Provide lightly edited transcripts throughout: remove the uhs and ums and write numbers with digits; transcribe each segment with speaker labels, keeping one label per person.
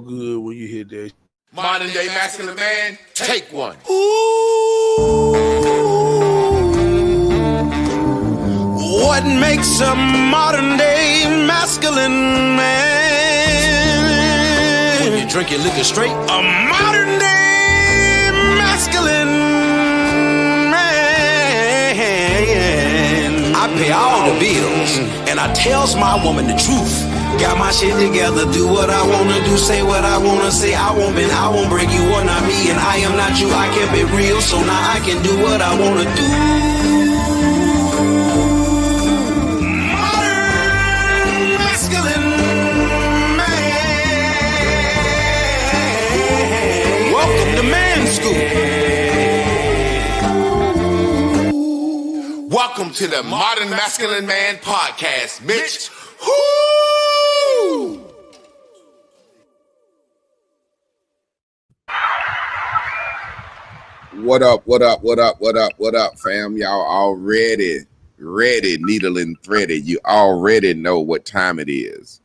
Speaker 1: good when you hear that.
Speaker 2: Modern day masculine man, take one.
Speaker 1: Ooh, what makes a modern day masculine man?
Speaker 3: When you drink your liquor straight?
Speaker 1: A modern day masculine man.
Speaker 3: I pay all the bills, and I tells my woman the truth. Got my shit together, do what I wanna do, say what I wanna say. I won't break you, or not me, and I am not you. I kept it real, so now I can do what I wanna do.
Speaker 1: Modern masculine man.
Speaker 3: Welcome to Man School.
Speaker 2: Welcome to the Modern Masculine Man Podcast, Mitch. Woo!
Speaker 4: What up, fam? Y'all already ready, needle and threaded. You already know what time it is.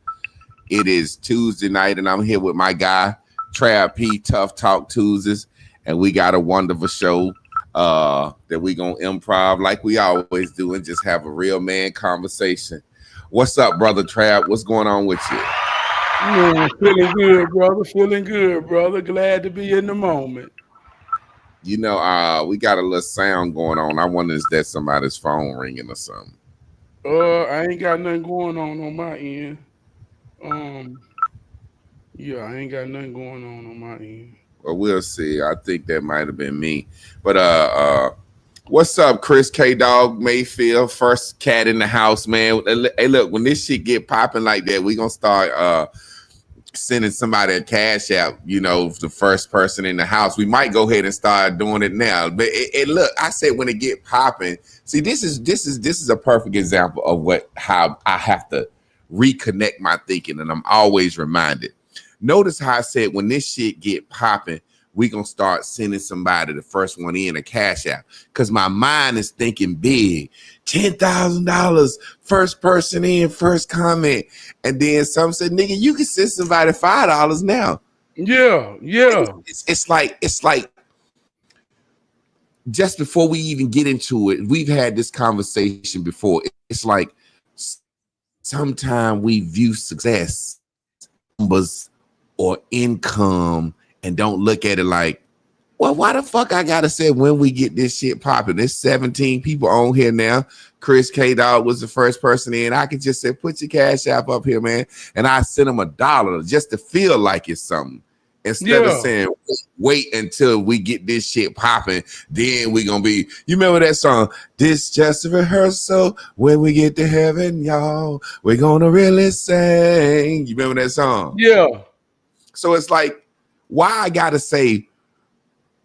Speaker 4: It is Tuesday night, and I'm here with my guy, Trab P, Tough Talk Tuesdays, and we got a wonderful show that we gonna improv like we always do and just have a real man conversation. What's up, brother Trab? What's going on with you?
Speaker 1: Man, feeling good, brother. Feeling good, brother. Glad to be in the moment.
Speaker 4: You know, we got a little sound going on. I wonder is that somebody's phone ringing or something?
Speaker 1: I ain't got nothing going on my end. Yeah, I ain't got nothing going on my end.
Speaker 4: Well, we'll see. I think that might have been me. But what's up, Chris K Dog Mayfield? First cat in the house, man. Hey, look, when this shit get popping like that, we gonna start sending somebody a cash out, you know, the first person in the house. We might go ahead and start doing it now. But look, I said when it get popping, see, this is a perfect example of how I have to reconnect my thinking, and I'm always reminded. Notice how I said when this shit get popping, we gonna start sending somebody the first one in a cash out, because my mind is thinking big. $10,000, first person in, first comment, and then some said, "Nigga, you can send somebody $5 now."
Speaker 1: Yeah.
Speaker 4: It's like just before we even get into it, we've had this conversation before. It's like sometimes we view success, numbers, or income, and don't look at it like, well, why the fuck I gotta say when we get this shit popping? There's 17 people on here now. Chris K Dog was the first person in. I could just say, put your cash app up here, man, and I send them $1 just to feel like it's something. Instead of saying, wait until we get this shit popping, then we gonna be. You remember that song? This just a rehearsal. When we get to heaven, y'all, we're gonna really sing. You remember that song?
Speaker 1: Yeah.
Speaker 4: So it's like, why I gotta say,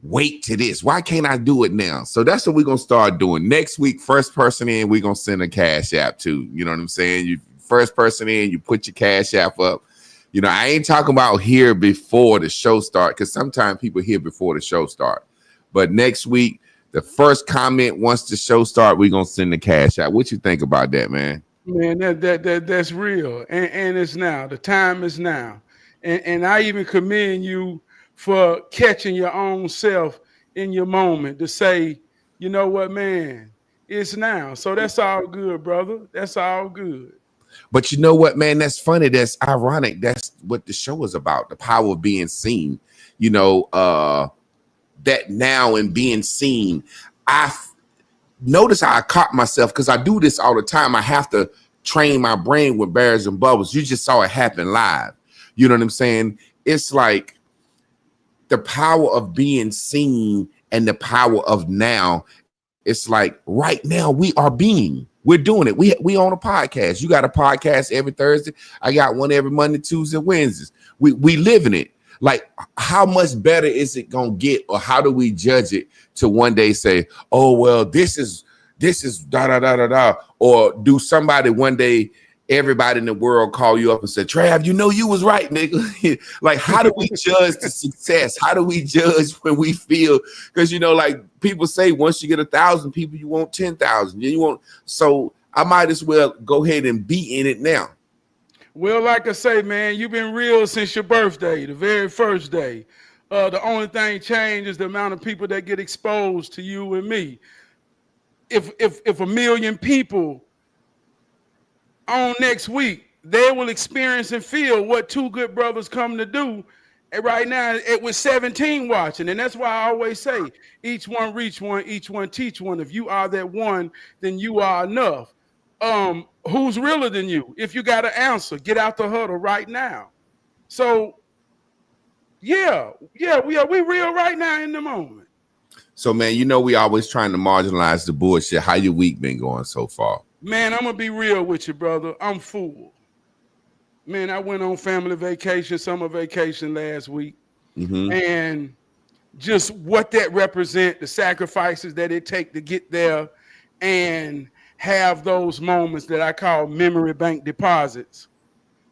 Speaker 4: wait to this? Why can't I do it now? So that's what we're gonna start doing next week. First person in, we're gonna send a cash app to. You know what I'm saying? You first person in, you put your cash app up. You know, I ain't talking about here before the show start, because sometimes people here before the show start. But next week, the first comment once the show start, we're gonna send the cash app. What you think about that, man?
Speaker 1: Man, that's real, and it's now. The time is now. And I even commend you for catching your own self in your moment to say, you know what, man, it's now. So that's all good, brother. That's all good.
Speaker 4: But you know what, man, that's funny. That's ironic. That's what the show is about. The power of being seen, you know, that now and being seen. I notice how I caught myself, because I do this all the time. I have to train my brain with bears and bubbles. You just saw it happen live. You know what I'm saying? It's like the power of being seen and the power of now. It's like right now we're doing it. We on a podcast. You got a podcast every Thursday. I got one every Monday, Tuesday, Wednesdays. We living it. Like, how much better is it gonna get, or how do we judge it to one day say, oh well, this is da da da da da, or do somebody one day, everybody in the world call you up and say, Trav, you know you was right, nigga. Like, how do we judge the success? How do we judge when we feel? Because, you know, like people say, once you get 1,000 people, you want 10,000. You want, so I might as well go ahead and be in it now.
Speaker 1: Well, like I say, man, you've been real since your birthday, the very first day. The only thing changed is the amount of people that get exposed to you and me. If a million people on next week, they will experience and feel what two good brothers come to do. And right now, it was 17 watching, and that's why I always say, each one reach one, each one teach one. If you are that one, then you are enough. Who's realer than you? If you got an answer, get out the huddle right now. So, yeah, we real right now in the moment.
Speaker 4: So, man, you know we always trying to marginalize the bullshit. How your week been going so far?
Speaker 1: Man, I'm gonna be real with you, brother. I'm full. Man, I went on family vacation, summer vacation last week, and just what that represent, the sacrifices that it take to get there, and have those moments that I call memory bank deposits.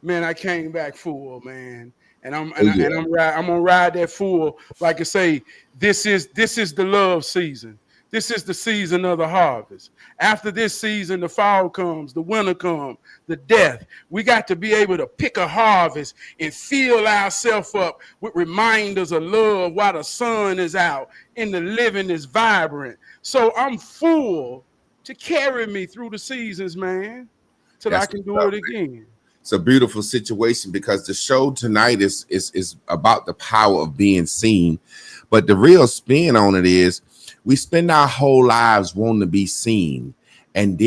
Speaker 1: Man, I came back full, man, and I'm gonna ride that full. Like I say, this is the love season. This is the season of the harvest. After this season, the fall comes, the winter comes, the death. We got to be able to pick a harvest and fill ourselves up with reminders of love while the sun is out and the living is vibrant. So I'm full to carry me through the seasons, man, till I can do it again.
Speaker 4: It's a beautiful situation because the show tonight is about the power of being seen. But the real spin on it is we spend our whole lives wanting to be seen and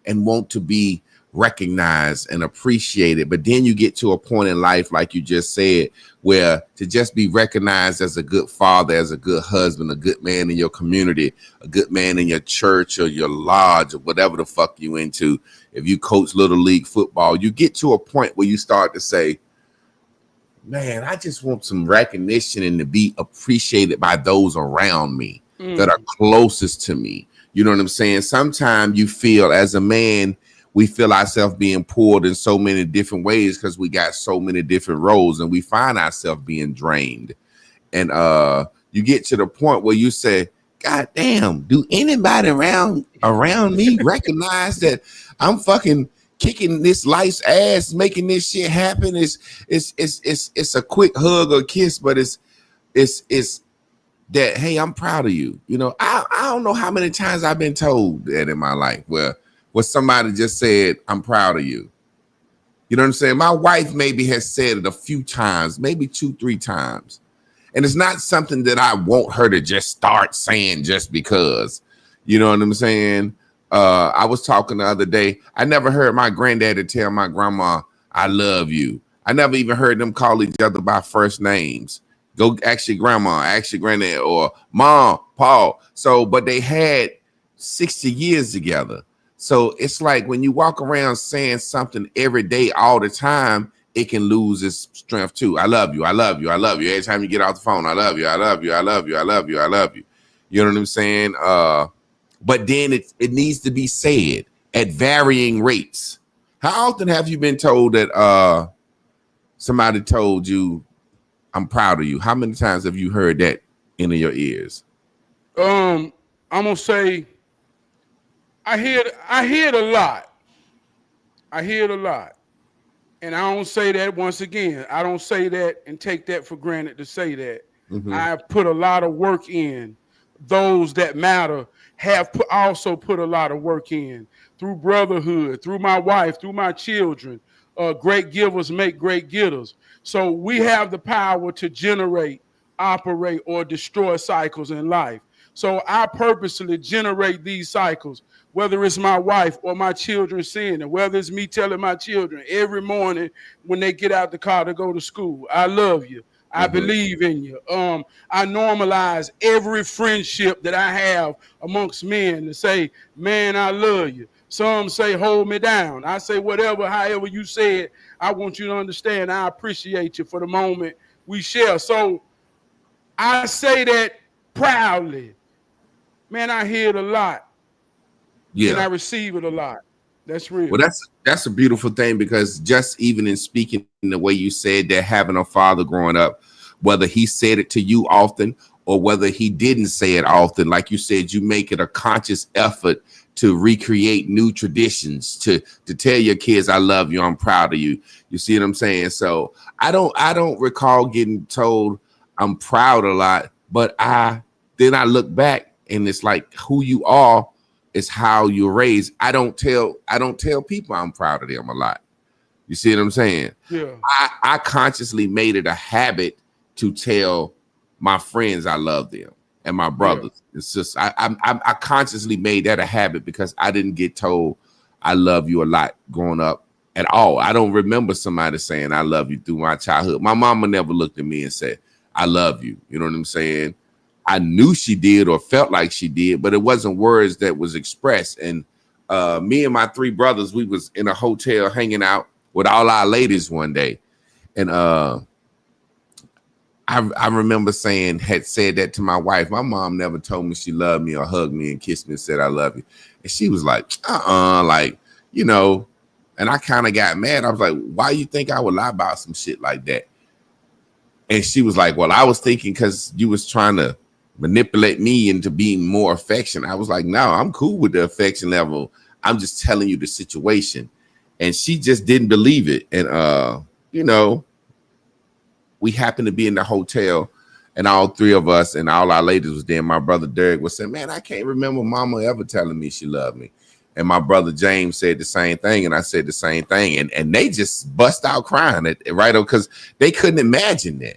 Speaker 4: want to be recognized and appreciated. But then you get to a point in life, like you just said, where to just be recognized as a good father, as a good husband, a good man in your community, a good man in your church or your lodge or whatever the fuck you into. If you coach little league football, you get to a point where you start to say, man, I just want some recognition and to be appreciated by those around me that are closest to me. You know what I'm saying? Sometimes you feel as a man, we feel ourselves being pulled in so many different ways because we got so many different roles and we find ourselves being drained. And you get to the point where you say, God damn, do anybody around me recognize that I'm fucking kicking this life's ass, making this shit happen? It's a quick hug or kiss, but it's that, hey, I'm proud of you. You know, I don't know how many times I've been told that in my life where somebody just said, I'm proud of you. You know what I'm saying? My wife maybe has said it a few times, maybe 2-3 times. And it's not something that I want her to just start saying just because. You know what I'm saying? I was talking the other day. I never heard my granddaddy tell my grandma, I love you. I never even heard them call each other by first names. Go ask your grandma, ask your granddad, or mom, Paul. So, but they had 60 years together. So it's like when you walk around saying something every day, all the time, it can lose its strength too. I love you. I love you. I love you. Every time you get off the phone, I love you. I love you. I love you. I love you. I love you. You know what I'm saying? But then it needs to be said at varying rates. How often have you been told that somebody told you, I'm proud of you? How many times have you heard that in your ears?
Speaker 1: I'm gonna say I hear it a lot. I hear it a lot. And I don't say that once again. I don't say that and take that for granted to say that. I put a lot of work in. Those that matter have also put a lot of work in through brotherhood, through my wife, through my children. Great givers make great getters. So we have the power to generate, operate, or destroy cycles in life. So I purposely generate these cycles, whether it's my wife or my children seeing it, whether it's me telling my children every morning when they get out the car to go to school, I love you. I believe in you. I normalize every friendship that I have amongst men to say, man, I love you. Some say, hold me down. I say, however you say it, I want you to understand I appreciate you for the moment we share. So I say that proudly. Man, I hear it a lot. Yeah. And I receive it a lot. That's real.
Speaker 4: Well, that's a beautiful thing, because just even in speaking in the way you said that, having a father growing up, whether he said it to you often or whether he didn't say it often, like you said, you make it a conscious effort to recreate new traditions, to tell your kids, I love you, I'm proud of you. You see what I'm saying? So I don't recall getting told I'm proud a lot, but I look back and it's like who you are is how you're raised. I don't tell people I'm proud of them a lot. You see what I'm saying?
Speaker 1: Yeah.
Speaker 4: I consciously made it a habit to tell my friends I love them and my brothers. Yeah. It's just I consciously made that a habit because I didn't get told I love you a lot growing up at all. I don't remember somebody saying I love you through my childhood. My mama never looked at me and said, I love you. You know what I'm saying? I knew she did or felt like she did, but it wasn't words that was expressed. And me and my three brothers, we was in a hotel hanging out with all our ladies one day. And I remember had said that to my wife. My mom never told me she loved me or hugged me and kissed me and said, I love you. And she was like, like, you know, and I kind of got mad. I was like, why you think I would lie about some shit like that? And she was like, well, I was thinking because you was trying to manipulate me into being more affectionate. I was like, no, I'm cool with the affection level. I'm just telling you the situation. And she just didn't believe it. And, you know, we happened to be in the hotel and all three of us and all our ladies was there. My brother Derek was saying, man, I can't remember mama ever telling me she loved me. And my brother James said the same thing. And I said the same thing. And they just bust out crying right because they couldn't imagine that.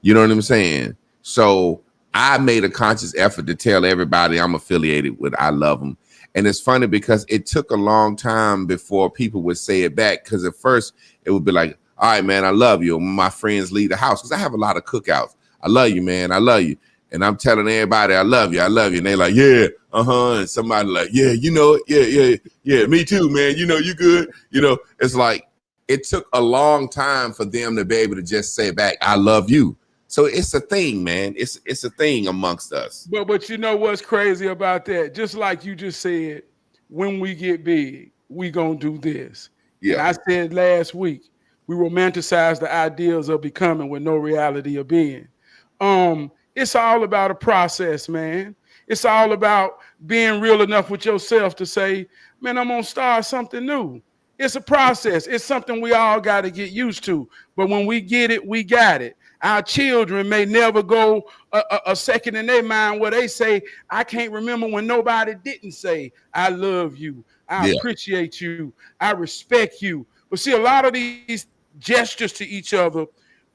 Speaker 4: You know what I'm saying? So I made a conscious effort to tell everybody I'm affiliated with I love them. And it's funny because it took a long time before people would say it back. Because at first it would be like, all right, man, I love you. When my friends leave the house, because I have a lot of cookouts. I love you, man. I love you. And I'm telling everybody, I love you. I love you. And they're like, yeah, And somebody like, yeah, you know it. Yeah, me too, man. You know, you good. You know, it's like it took a long time for them to be able to just say back, I love you. So it's a thing, man. It's a thing amongst us.
Speaker 1: But you know what's crazy about that? Just like you just said, when we get big, we gonna do this. Yeah. And I said last week, we romanticize the ideas of becoming with no reality of being. It's all about a process, man. It's all about being real enough with yourself to say, man, I'm gonna start something new. It's a process. It's something we all got to get used to. But when we get it, we got it. Our children may never go a second in their mind where they say, I can't remember when nobody didn't say, I love you. I appreciate you. I respect you. But see, a lot of these gestures to each other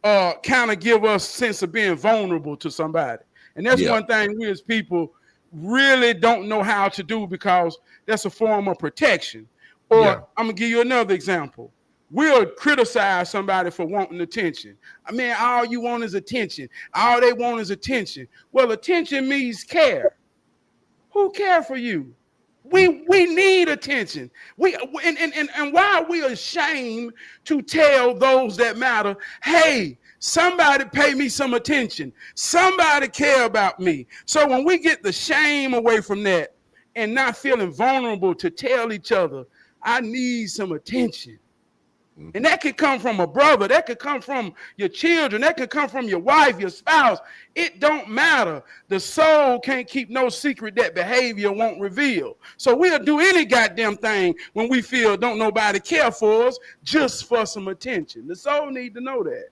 Speaker 1: kind of give us a sense of being vulnerable to somebody. And that's one thing we as people really don't know how to do because that's a form of protection. Or I'm going to give you another example. We'll criticize somebody for wanting attention. I mean, all you want is attention. All they want is attention. Well, attention means care. Who care for you? We need attention. And why are we ashamed to tell those that matter, hey, somebody pay me some attention. Somebody care about me. So when we get the shame away from that and not feeling vulnerable to tell each other, I need some attention. And that could come from a brother. That could come from your children. That could come from your wife, your spouse. It don't matter. The soul can't keep no secret that behavior won't reveal. So we'll do any goddamn thing when we feel don't nobody care for us just for some attention. The soul need to know that.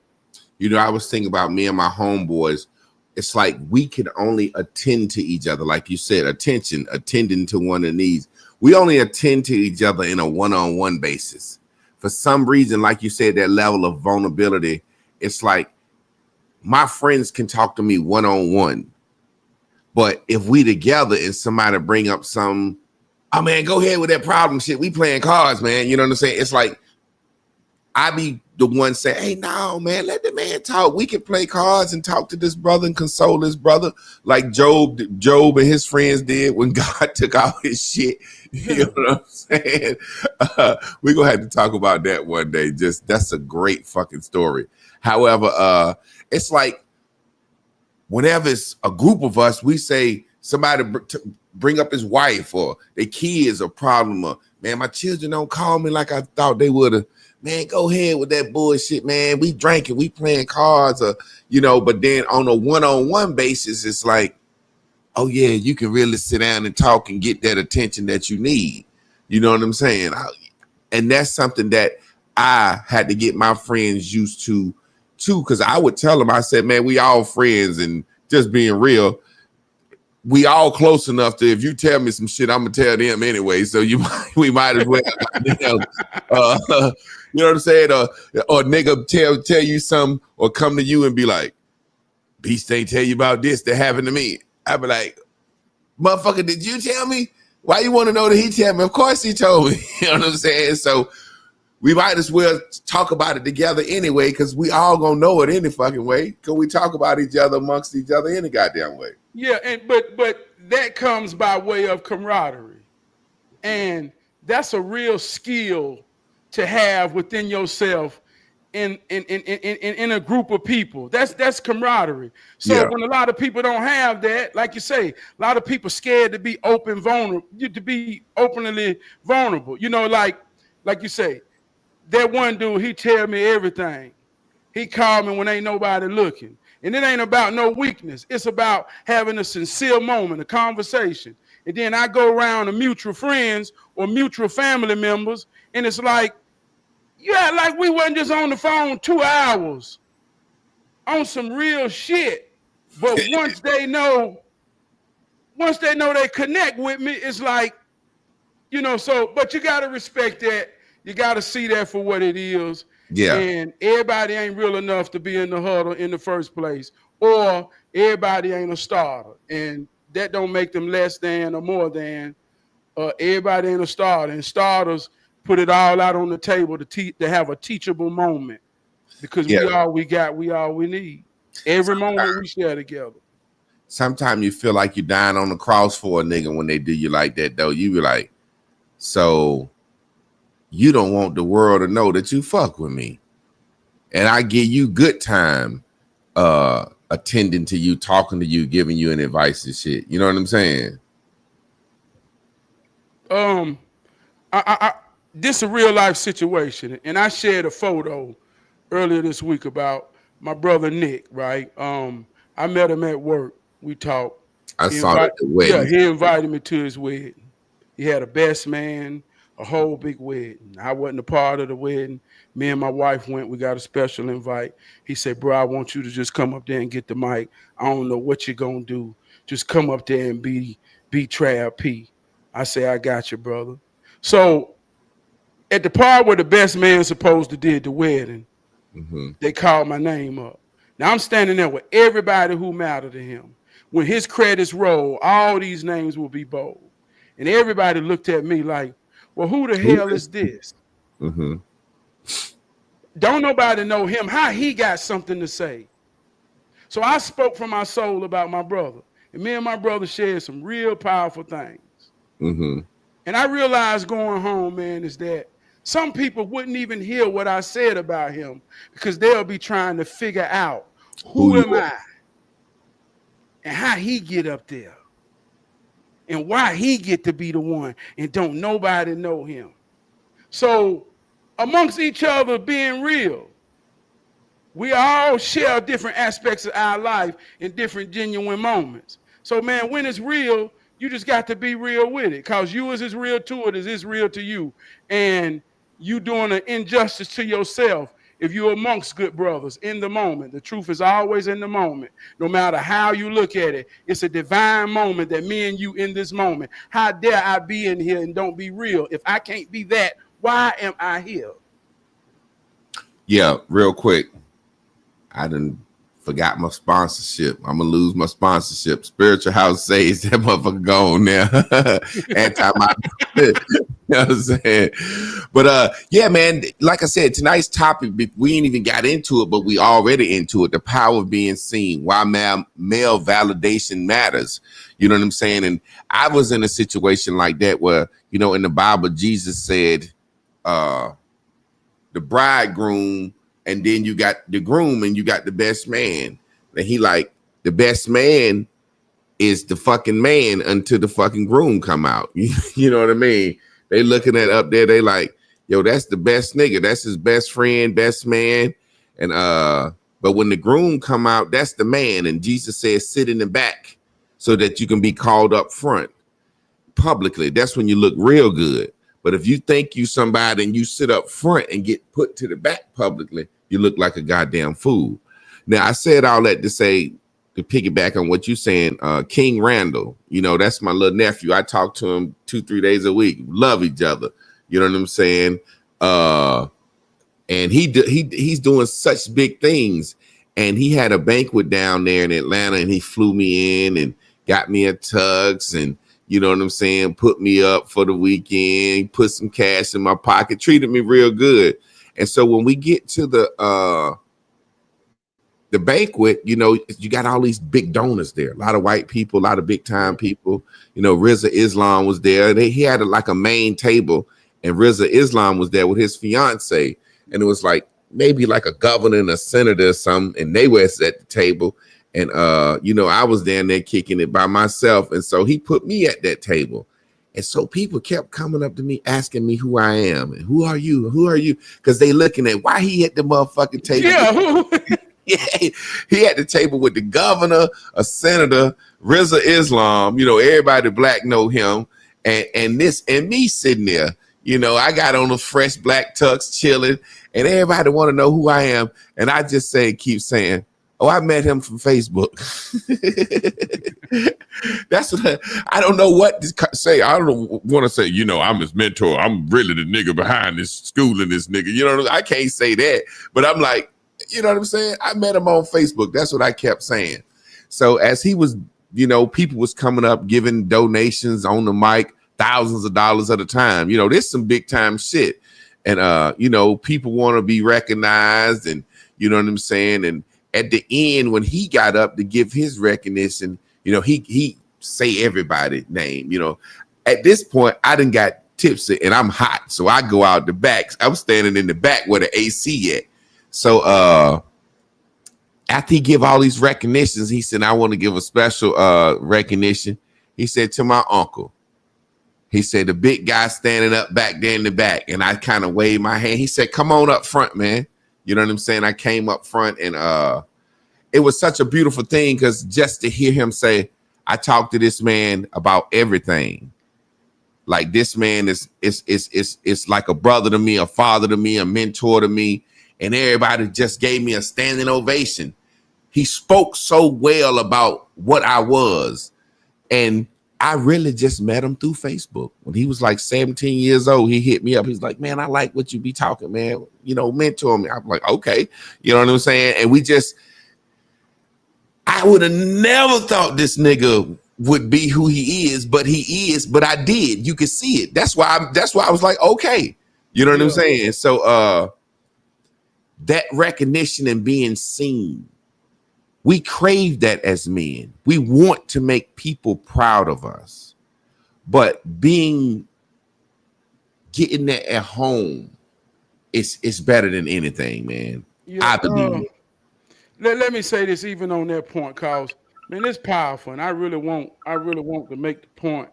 Speaker 4: You know, I was thinking about me and my homeboys. It's like we can only attend to each other. Like you said, attending to one of the needs. We only attend to each other in a one-on-one basis. For some reason, like you said, that level of vulnerability, it's like my friends can talk to me one-on-one. But if we together and somebody bring up some, oh, man, go ahead with that problem shit. We playing cards, man. You know what I'm saying? It's like I be the one saying, hey, no, man, let the man talk. We can play cards and talk to this brother and console this brother like Job and his friends did when God took all his shit. You know what I'm saying? We're going to have to talk about that one day. Just that's a great fucking story. However, it's like whenever it's a group of us, we say somebody bring up his wife or their kids a problem. Or, man, my children don't call me like I thought they would have. Man, go ahead with that bullshit, man. We drinking, we playing cards, or, you know, but then on a one-on-one basis, it's like, oh yeah, you can really sit down and talk and get that attention that you need. You know what I'm saying? And that's something that I had to get my friends used to too, because I would tell them, I said, man, we all friends, and just being real, we all close enough to, if you tell me some shit, I'm gonna tell them anyway. So we might as well, you know what I'm saying? Or nigga tell you something, or come to you and be like, Beast ain't tell you about this that happened to me. I'd be like, motherfucker, did you tell me? Why you want to know that he told me? Of course he told me. You know what I'm saying? So we might as well talk about it together anyway, because we all gonna know it any fucking way. Because we talk about each other amongst each other any goddamn way.
Speaker 1: Yeah, and but that comes by way of camaraderie. And that's a real skill to have within yourself in a group of people. That's camaraderie. So when a lot of people don't have that, like you say, a lot of people scared to be vulnerable, to be openly vulnerable. You know, like you say, that one dude, he tell me everything. He called me when ain't nobody looking. And it ain't about no weakness. It's about having a sincere moment, a conversation. And then I go around to mutual friends or mutual family members, and it's like, yeah, like we wasn't just on the phone 2 hours on some real shit. But once they know they connect with me, it's like, you know, so, but you got to respect that. You got to see that for what it is.
Speaker 4: Yeah.
Speaker 1: And everybody ain't real enough to be in the huddle in the first place, or everybody ain't a starter. And that don't make them less than or more than. Everybody ain't a starter. And starters put it all out on the table to have a teachable moment, because we all we need. Every moment we share together.
Speaker 4: Sometimes you feel like you're dying on the cross for a nigga when they do you like that, though. You be like, so you don't want the world to know that you fuck with me. And I give you good time attending to you, talking to you, giving you an advice and shit. You know what I'm saying?
Speaker 1: This is a real life situation, and I shared a photo earlier this week about my brother Nick, right? I met him at work. We talked.
Speaker 4: I saw it at the wedding.
Speaker 1: Yeah, he invited me to his wedding. He had a best man, a whole big wedding. I wasn't a part of the wedding. Me and my wife went. We got a special invite. He said, bro, I want you to just come up there and get the mic. I don't know what you're going to do. Just come up there and be Trab P. I say, I got you, brother. So at the part where the best man supposed to did the wedding, they called my name up. Now I'm standing there with everybody who mattered to him. When his credits roll, all these names will be bold. And everybody looked at me like, well, who the hell is this? Don't nobody know him, how he got something to say. So I spoke from my soul about my brother. And me and my brother shared some real powerful things. And I realized going home, man, is that some people wouldn't even hear what I said about him, because they'll be trying to figure out who am I and how he get up there and why he get to be the one, and don't nobody know him. So amongst each other being real, we all share different aspects of our life in different genuine moments. So, man, when it's real, you just got to be real with it, because you is as real to it as it's real to you. And you doing an injustice to yourself if you're amongst good brothers in the moment. The truth is always in the moment. No matter how you look at it, it's a divine moment that me and you in this moment. How dare I be in here and don't be real? If I can't be that, why am I here?
Speaker 4: Yeah, real quick. I done forgot my sponsorship. I'm gonna lose my sponsorship. Spiritual House says that motherfucker gone now. You know what I'm saying? But yeah, man, like I said, tonight's topic, we ain't even got into it, but we already into it. The power of being seen, why male validation matters. You know what I'm saying? And I was in a situation like that where, you know, in the Bible, Jesus said, the bridegroom, and then you got the groom, and you got the best man. And he like, the best man is the fucking man until the fucking groom come out. You know what I mean? They looking at up there, they like, yo, that's the best nigga. That's his best friend, best man. And but when the groom come out, that's the man. And Jesus says, sit in the back. so that you can be called up front publicly. That's when you look real good. But if you think you somebody and you sit up front and get put to the back publicly, you look like a goddamn fool. Now, I said all that to say, to piggyback on what you're saying, King Randall, you know, that's my little nephew. I talk to him 2-3 days a week. Love each other. You know what I'm saying? And he's doing such big things. And he had a banquet down there in Atlanta, and he flew me in and got me a tux, and you know what I'm saying, put me up for the weekend, put some cash in my pocket, treated me real good. And so when we get to the banquet, you know, you got all these big donors there, a lot of white people, a lot of big time people. You know, Rizza Islam was there. He had like a main table, and Rizza Islam was there with his fiance, and it was like maybe like a governor and a senator or something, and they were at the table. And you know, I was down there kicking it by myself, and so he put me at that table. And so people kept coming up to me asking me who I am and who are you, because they looking at why he at the motherfucking table.
Speaker 1: Yeah.
Speaker 4: Yeah, he at the table with the governor, a senator, Rizza Islam, you know, everybody black know him, and me sitting there, you know, I got on a fresh black tux chilling, and everybody want to know who I am, and I just keep saying, oh, I met him from Facebook. That's what I don't know what to say. I don't want to say, you know, I'm his mentor. I'm really the nigga behind this school and this nigga. You know, I can't say that, but I'm like, you know what I'm saying? I met him on Facebook. That's what I kept saying. So as he was, you know, people was coming up giving donations on the mic, thousands of dollars at a time. You know, this some big time shit. And you know, people want to be recognized, and you know what I'm saying? And at the end, when he got up to give his recognition, you know, he say everybody's name. You know, at this point, I done got tipsy and I'm hot, so I go out the back. I was standing in the back where the AC at. So after he give all these recognitions, he said, I want to give a special recognition. He said to my uncle. He said, the big guy standing up back there in the back. And I kind of waved my hand. He said, come on up front, man. You know what I'm saying? I came up front, and it was such a beautiful thing, because just to hear him say, I talked to this man about everything. Like, this man is like a brother to me, a father to me, a mentor to me. And everybody just gave me a standing ovation. He spoke so well about what I was. And I really just met him through Facebook. When he was like 17 years old, he hit me up. He's like, man, I like what you be talking, man. You know, mentor me. I'm like, okay. You know what I'm saying? And I would have never thought this nigga would be who he is, but he is. But I did. You could see it. That's why I was like, okay. You know what I'm saying? So that recognition and being seen, we crave that as men. We want to make people proud of us, but getting that at home is better than anything, man.
Speaker 1: Yeah,
Speaker 4: I believe.
Speaker 1: Let me say this even on that point, cause man, it's powerful, and I really want to make the point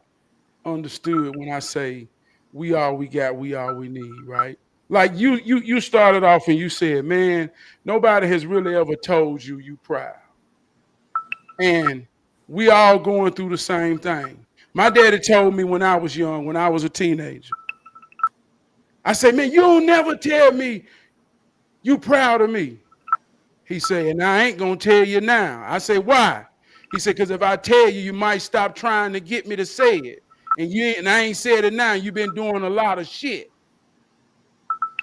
Speaker 1: understood when I say we all we got, we all we need, right? Like you started off and you said, man, nobody has really ever told you proud. And we all going through the same thing. My daddy told me when I was young, when I was a teenager. I said, man, you don't never tell me you proud of me. He said, and I ain't gonna tell you now. I said, why? He said, because if I tell you, you might stop trying to get me to say it. And I ain't said it now. You've been doing a lot of shit.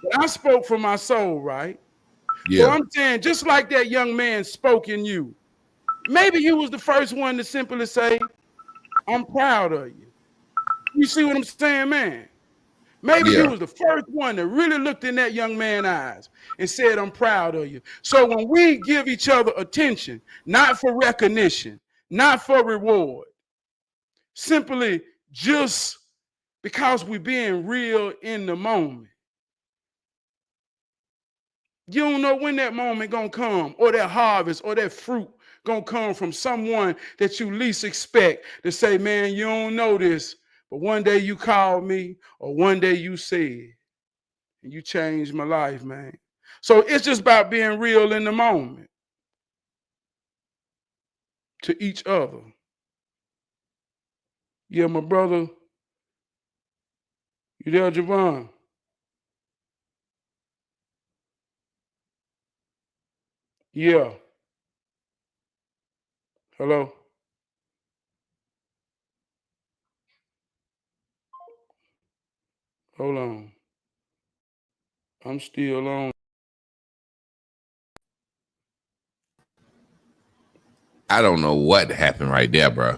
Speaker 1: But I spoke from my soul, right?
Speaker 4: Yeah.
Speaker 1: So I'm saying, just like that young man spoke in you, maybe you was the first one to simply say, I'm proud of you. You see what I'm saying, man? Maybe you was the first one that really looked in that young man's eyes and said, I'm proud of you. So when we give each other attention, not for recognition, not for reward, simply just because we're being real in the moment, you don't know when that moment gonna come, or that harvest, or that fruit gonna come from someone that you least expect to say, man, you don't know this, but one day you called me, or one day you said, and you changed my life, man. So it's just about being real in the moment to each other. Yeah, my brother. You there, Javon? Yeah. Hello. Hold on. I'm still on.
Speaker 4: I don't know what happened right there, bro.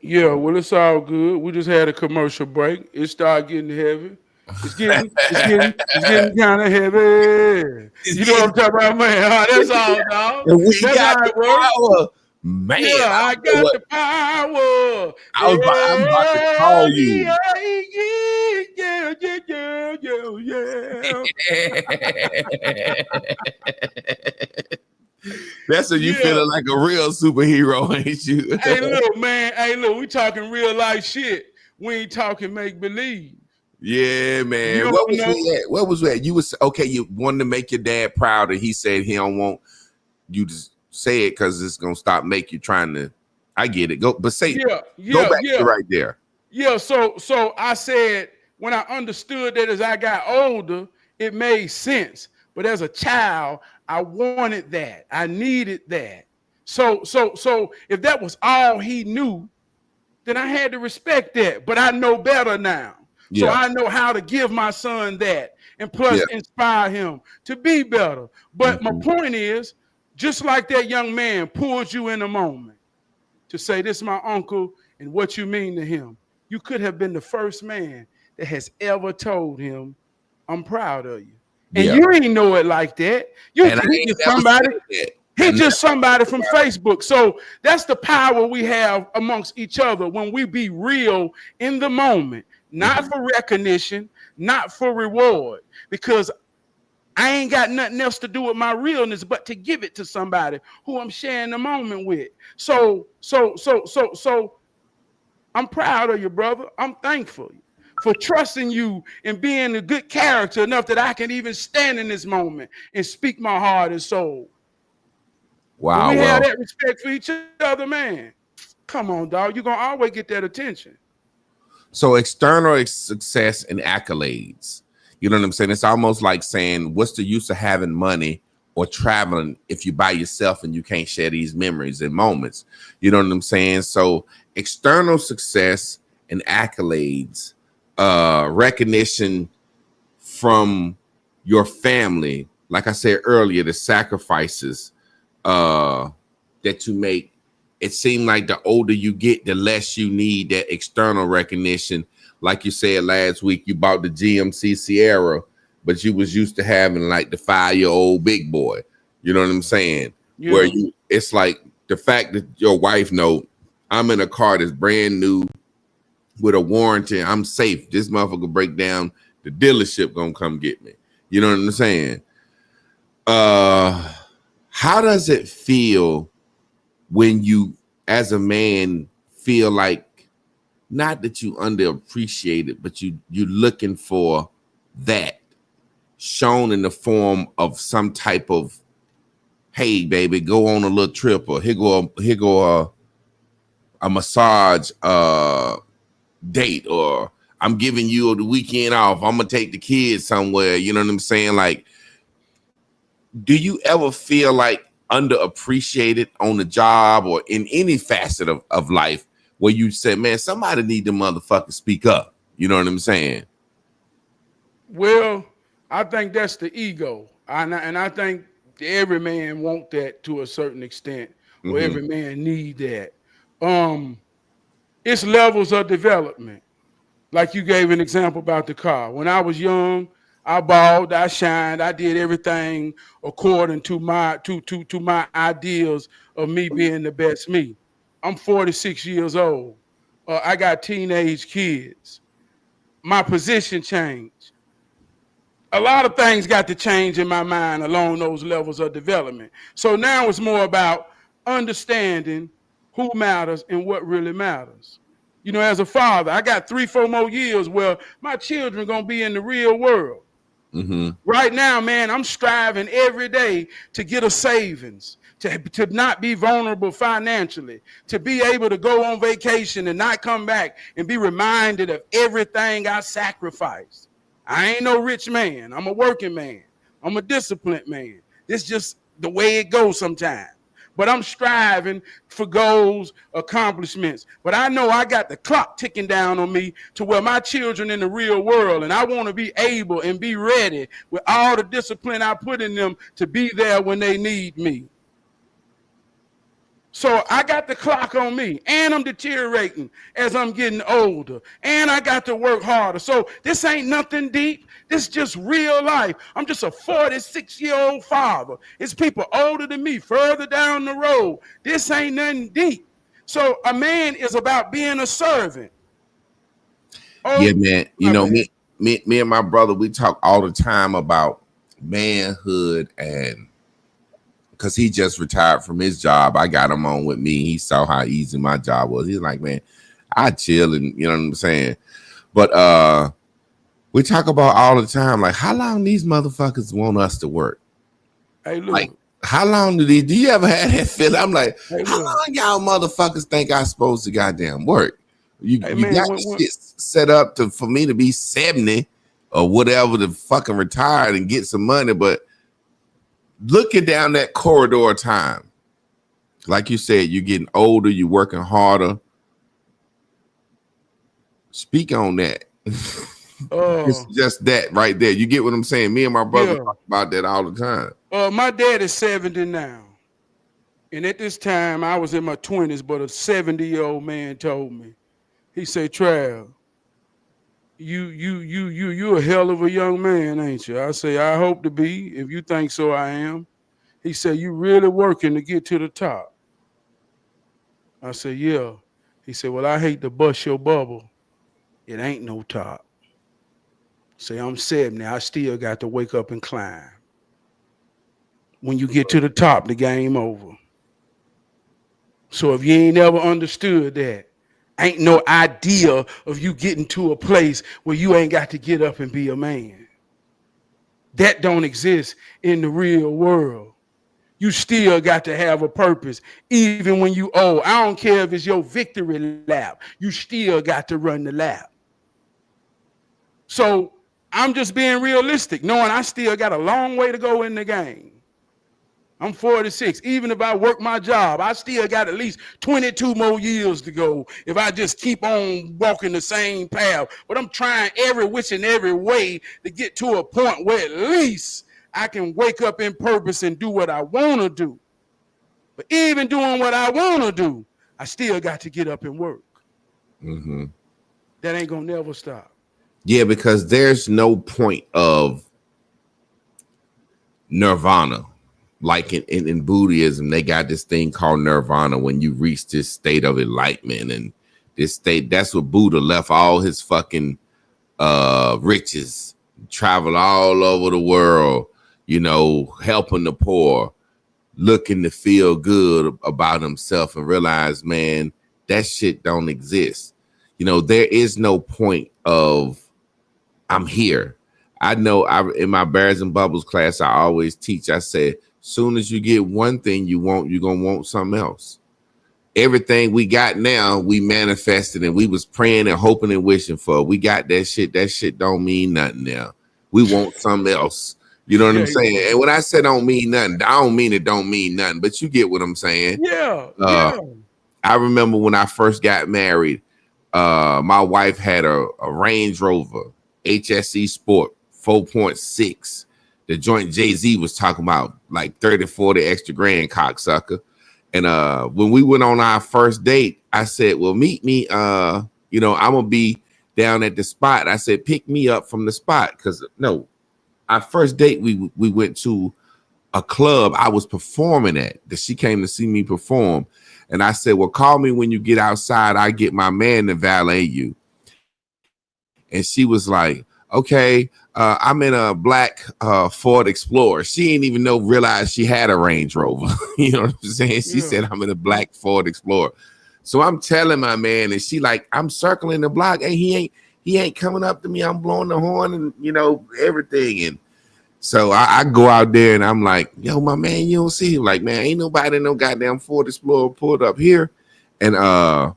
Speaker 1: Yeah, well, it's all good. We just had a commercial break. It started getting heavy. It's getting kind of heavy.
Speaker 4: It's
Speaker 1: You know what
Speaker 4: getting,
Speaker 1: I'm talking about, man? That's all, dog.
Speaker 4: and we
Speaker 1: That's
Speaker 4: got
Speaker 1: how
Speaker 4: the
Speaker 1: it works.
Speaker 4: power. Man,
Speaker 1: Yeah,
Speaker 4: I
Speaker 1: I
Speaker 4: don't know
Speaker 1: got
Speaker 4: what
Speaker 1: the power.
Speaker 4: I'm about to call you.
Speaker 1: Yeah, yeah, yeah, yeah, yeah,
Speaker 4: That's what you
Speaker 1: yeah.
Speaker 4: feeling like a real superhero, ain't you?
Speaker 1: Hey, look, man. Hey, look, we talking real life shit. We ain't talking make believe.
Speaker 4: Yeah,
Speaker 1: You
Speaker 4: man. What
Speaker 1: don't
Speaker 4: was
Speaker 1: know.
Speaker 4: we at? What was we at? You was okay. You wanted to make your dad proud, and he said he don't want you to say it because it's gonna stop make you trying to. I get it. Go, but say
Speaker 1: Yeah,
Speaker 4: go
Speaker 1: yeah,
Speaker 4: back to
Speaker 1: yeah.
Speaker 4: right there.
Speaker 1: Yeah, so I said when I understood that as I got older, it made sense. But as a child, I wanted that. I needed that. So if that was all he knew, then I had to respect that. But I know better now. So
Speaker 4: Yeah,
Speaker 1: I know how to give my son that and
Speaker 4: yeah.
Speaker 1: plus inspire him to be better. But my
Speaker 4: Mhm.
Speaker 1: point is, just like that young man pulled you in a moment to say, this is my uncle and what you mean to him. You could have been the first man that has ever told him, I'm proud of you. And
Speaker 4: Yeah,
Speaker 1: you ain't know it like that.
Speaker 4: and I
Speaker 1: He
Speaker 4: ain't
Speaker 1: just
Speaker 4: never
Speaker 1: somebody,
Speaker 4: said that. I
Speaker 1: he
Speaker 4: never
Speaker 1: just somebody
Speaker 4: said
Speaker 1: from
Speaker 4: about
Speaker 1: Facebook. So that's the power we have amongst each other when we be real in the moment,
Speaker 4: it.
Speaker 1: not for recognition, not for reward. Because I ain't got nothing else to do with my realness but to give it to somebody who I'm sharing the moment with. So I'm proud of you, brother. I'm thankful for trusting you and being a good character enough that I can even stand in this moment and speak my heart and soul. When
Speaker 4: Wow.
Speaker 1: we have
Speaker 4: Well,
Speaker 1: that respect for each other, man, come on, dog. You're going to always get that attention.
Speaker 4: so external success and accolades. You know what I'm saying? It's almost like saying, what's the use of having money or traveling if you by yourself and you can't share these memories and moments? You know what I'm saying? So external success and accolades, recognition from your family, like I said earlier, the sacrifices that you make. It seemed like the older you get, the less you need that external recognition. Like you said last week, you bought the GMC Sierra, but you was used to having like the 5-year-old big boy. You know what I'm saying? Where
Speaker 1: Yeah.
Speaker 4: you, it's like the fact that your wife know I'm in a car that's brand new with a warranty. I'm safe. This motherfucker break down, the dealership gonna come get me. You know what I'm saying? How does it feel when you, as a man, feel like not that you underappreciated, but you looking for that shown in the form of some type of, hey baby, go on a little trip, or here go a massage date, or I'm giving you the weekend off, I'm gonna take the kids somewhere. You know what I'm saying? Like, do you ever feel like underappreciated on the job or in any facet of life where you say, man, somebody need to motherfucker speak up? You know what I'm saying?
Speaker 1: Well, I think that's the ego. And I think every man want that to a certain extent, or
Speaker 4: Mm-hmm.
Speaker 1: every man need that. Um, it's levels of development. Like you gave an example about the car. When I was young, I balled, I shined, I did everything according to my ideals of me being the best me. I'm 46 years old. I got teenage kids. My position changed. A lot of things got to change in my mind along those levels of development. So now it's more about understanding who matters and what really matters. You know, as a father, I got 3, 4 more years where my children gonna be in the real world.
Speaker 4: Mm-hmm.
Speaker 1: Right now, man, I'm striving every day to get a savings, to not be vulnerable financially, to be able to go on vacation and not come back and be reminded of everything I sacrificed. I ain't no rich man. I'm a working man. I'm a disciplined man. It's just the way it goes sometimes. But I'm striving for goals, accomplishments. But I know I got the clock ticking down on me to where my children in the real world, and I want to be able and be ready with all the discipline I put in them to be there when they need me. So I got the clock on me, and I'm deteriorating as I'm getting older, and I got to work harder. So this ain't nothing deep. This is just real life. I'm just a 46-year-old father. It's people older than me, further down the road. This ain't nothing deep. So a man is about being a servant.
Speaker 4: Oh, yeah, man. You know, me and my brother, we talk all the time about manhood, and because he just retired from his job. I got him on with me. He saw how easy my job was. He's like, man, I chill, and you know what I'm saying? But we talk about all the time, like, how long these motherfuckers want us to work?
Speaker 1: Hey, look.
Speaker 4: Like, how long do you ever had that feeling? I'm like, hey, how long y'all motherfuckers think I'm supposed to goddamn work? You got this shit set up for me to be 70 or whatever to fucking retire and get some money, but looking down that corridor of time, like you said, you're getting older, you're working harder. Speak on that. It's just that right there. You get what I'm saying? Me and my brother talk about that all the time.
Speaker 1: My dad is 70 now. And at this time, I was in my 20s, but a 70-year-old man told me, he said, Trab, you a hell of a young man, ain't you? I say, I hope to be. If you think so, I am. He said, you really working to get to the top? I said, yeah. He said, well, I hate to bust your bubble. It ain't no top. Say, I'm 70. I still got to wake up and climb. When you get to the top, the game over. So if you ain't ever understood that, ain't no idea of you getting to a place where you ain't got to get up and be a man. That don't exist in the real world. You still got to have a purpose, even when you old. I don't care if it's your victory lap. You still got to run the lap. So I'm just being realistic, knowing I still got a long way to go in the game. I'm 46. Even if I work my job, I still got at least 22 more years to go if I just keep on walking the same path. But I'm trying every which and every way to get to a point where at least I can wake up in purpose and do what I want to do. But even doing what I want to do, I still got to get up and work.
Speaker 4: Mm-hmm.
Speaker 1: That ain't going to never stop.
Speaker 4: Yeah, because there's no point of nirvana. Like in Buddhism, they got this thing called nirvana when you reach this state of enlightenment, and this state, that's what Buddha left all his fucking riches, travel all over the world, you know, helping the poor, looking to feel good about himself and realize, man, that shit don't exist. You know, there is no point of I'm here. I know in my Bears and Bubbles class, I always teach, I said, soon as you get one thing you want, you're going to want something else. Everything we got now, we manifested and we was praying and hoping and wishing for. We got that shit. That shit don't mean nothing now. We want something else. You know what I'm saying? And when I say don't mean nothing, I don't mean it don't mean nothing, but you get what I'm saying.
Speaker 1: Yeah.
Speaker 4: I remember when I first got married, my wife had a Range Rover HSE Sport 4.6. The joint Jay-Z was talking about, like 30, 40 extra grand, cocksucker. And when we went on our first date, I said, well, meet me. I'm going to be down at the spot. I said, pick me up from the spot. Because, no, our first date, we went to a club I was performing at, that she came to see me perform. And I said, well, call me when you get outside. I get my man to valet you. And she was like, okay, I'm in a black Ford Explorer. She didn't even realize she had a Range Rover. You know what I'm saying? She said, I'm in a black Ford Explorer. So I'm telling my man, and she like, I'm circling the block. Hey, he ain't coming up to me. I'm blowing the horn and, everything. And So I go out there and I'm like, yo, my man, you don't see him. Like, man, ain't nobody no goddamn Ford Explorer pulled up here. And I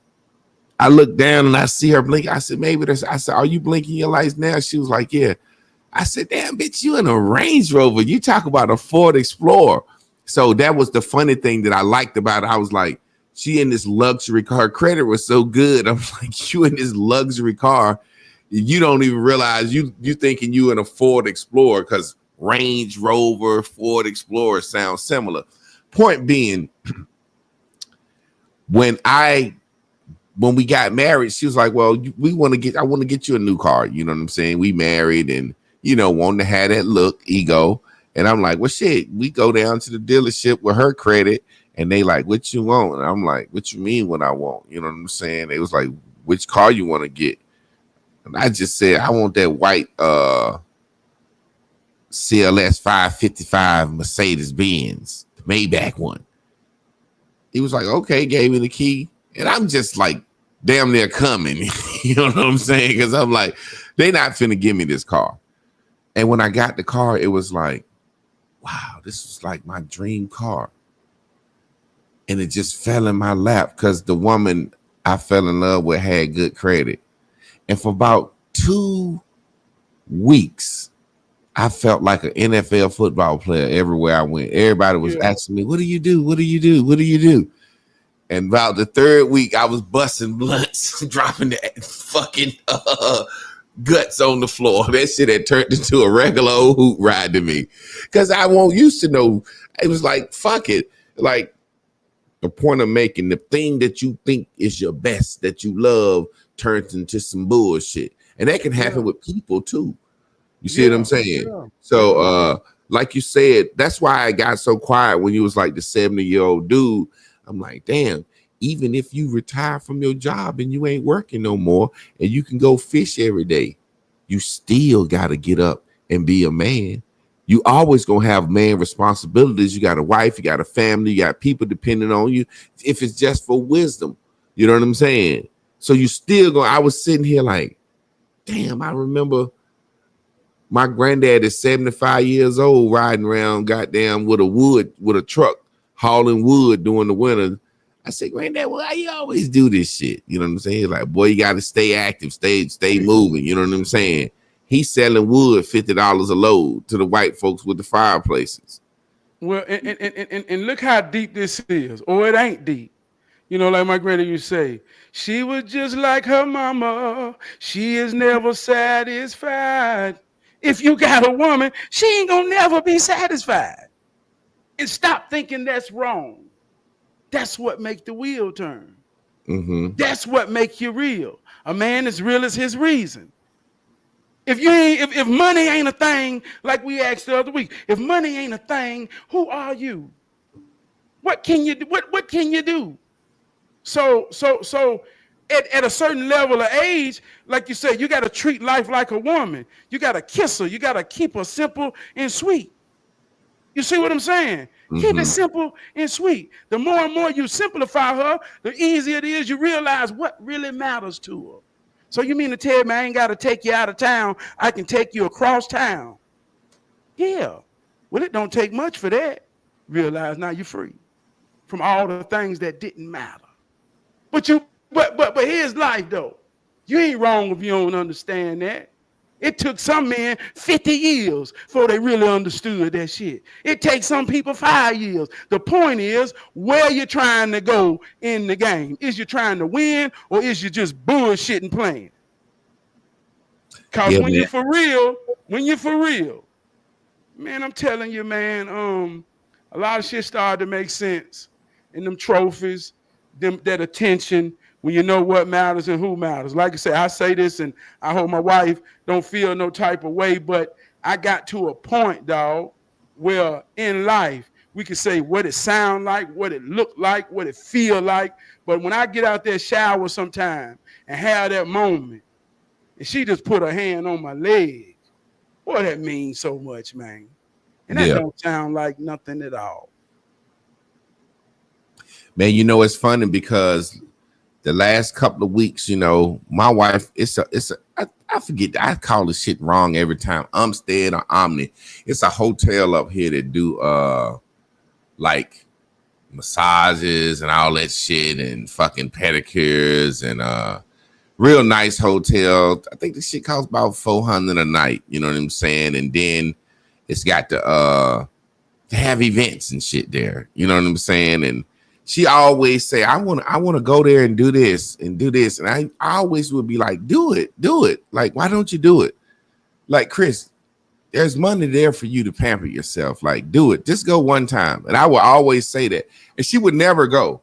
Speaker 4: look down and I see her blink. I said, maybe there's, I said, are you blinking your lights now? She was like, yeah. I said, damn, bitch, you in a Range Rover. You talk about a Ford Explorer. So that was the funny thing that I liked about it. I was like, she in this luxury car. Her credit was so good. I'm like, you in this luxury car. You don't even realize you thinking you in a Ford Explorer because Range Rover, Ford Explorer sound similar. Point being, when we got married, she was like, well, I want to get you a new car. You know what I'm saying? We married and, wanting to have that look, ego. And I'm like, well, shit, we go down to the dealership with her credit and they like, what you want? And I'm like, what you mean what I want? You know what I'm saying? They was like, which car you want to get? And I just said, I want that white CLS 555 Mercedes Benz, the Maybach one. He was like, okay, gave me the key. And I'm just like, damn near coming. You know what I'm saying? Because I'm like, they not finna give me this car. And when I got the car, it was like, wow, this is like my dream car. And it just fell in my lap because the woman I fell in love with had good credit. And for about 2 weeks, I felt like an NFL football player everywhere I went. Everybody was asking me, what do you do? What do you do? What do you do? And about the 3rd week, I was busting blunts, dropping the fucking guts on the floor. That shit had turned into a regular old hoot ride to me. Because I won't used to know. It was like, fuck it. Like, the point I'm making, the thing that you think is your best, that you love, turns into some bullshit. And that can happen with people too. You see what I'm saying? Yeah. So like you said, that's why I got so quiet when you was like the 70-year-old dude. I'm like, damn, even if you retire from your job and you ain't working no more and you can go fish every day, you still got to get up and be a man. You always gonna have man responsibilities. You got a wife, you got a family, you got people depending on you. If it's just for wisdom, you know what I'm saying? So you still going. I was sitting here like, damn, I remember my granddad is 75 years old riding around goddamn with a truck hauling wood during the winter. I said, Granddad, why you always do this shit? You know what I'm saying? Like, boy, you got to stay active, stay moving. You know what I'm saying? He's selling wood $50 a load to the white folks with the fireplaces.
Speaker 1: Well, and look how deep this is, or it ain't deep. You know, like my granddad used to say, she was just like her mama. She is never satisfied. If you got a woman, she ain't gonna never be satisfied. And stop thinking that's wrong. That's what make the wheel turn. Mm-hmm. That's what make you real. A man is real as his reason. If money ain't a thing, like we asked the other week, if money ain't a thing, who are you? What can you do? What can you do? So at a certain level of age, like you said, you got to treat life like a woman. You got to kiss her. You got to keep her simple and sweet. You see what I'm saying? Mm-hmm. Keep it simple and sweet. The more and more you simplify her, the easier it is you realize what really matters to her. So you mean to tell me I ain't got to take you out of town? I can take you across town. Yeah. Well, it don't take much for that. Realize now you're free from all the things that didn't matter. But here's life though. You ain't wrong if you don't understand that. It took some men 50 years before they really understood that shit. It takes some people 5 years. The point is, where you're trying to go in the game. Is you trying to win or is you just bullshitting playing? Because you're for real, man, I'm telling you, man, a lot of shit started to make sense in them trophies, that attention, when you know what matters and who matters. Like I said, I say this and I hope my wife don't feel no type of way, but I got to a point, dog, where in life we can say what it sound like, what it look like, what it feel like. But when I get out there shower sometime and have that moment, and she just put her hand on my leg, boy, that means so much, man. And that don't sound like nothing at all.
Speaker 4: Man, you know, it's funny because the last couple of weeks, my wife, I forget, I call the shit wrong every time. Umstead or Omni. It's a hotel up here that do like massages and all that shit and fucking pedicures and real nice hotel. I think the shit costs about $400 a night. You know what I'm saying? And then it's got to have events and shit there. You know what I'm saying? And she always say, I want to go there and do this and do this. And I always would be like, do it. Like, why don't you do it? Like, Chris, there's money there for you to pamper yourself. Like, do it. Just go one time. And I would always say that. And she would never go.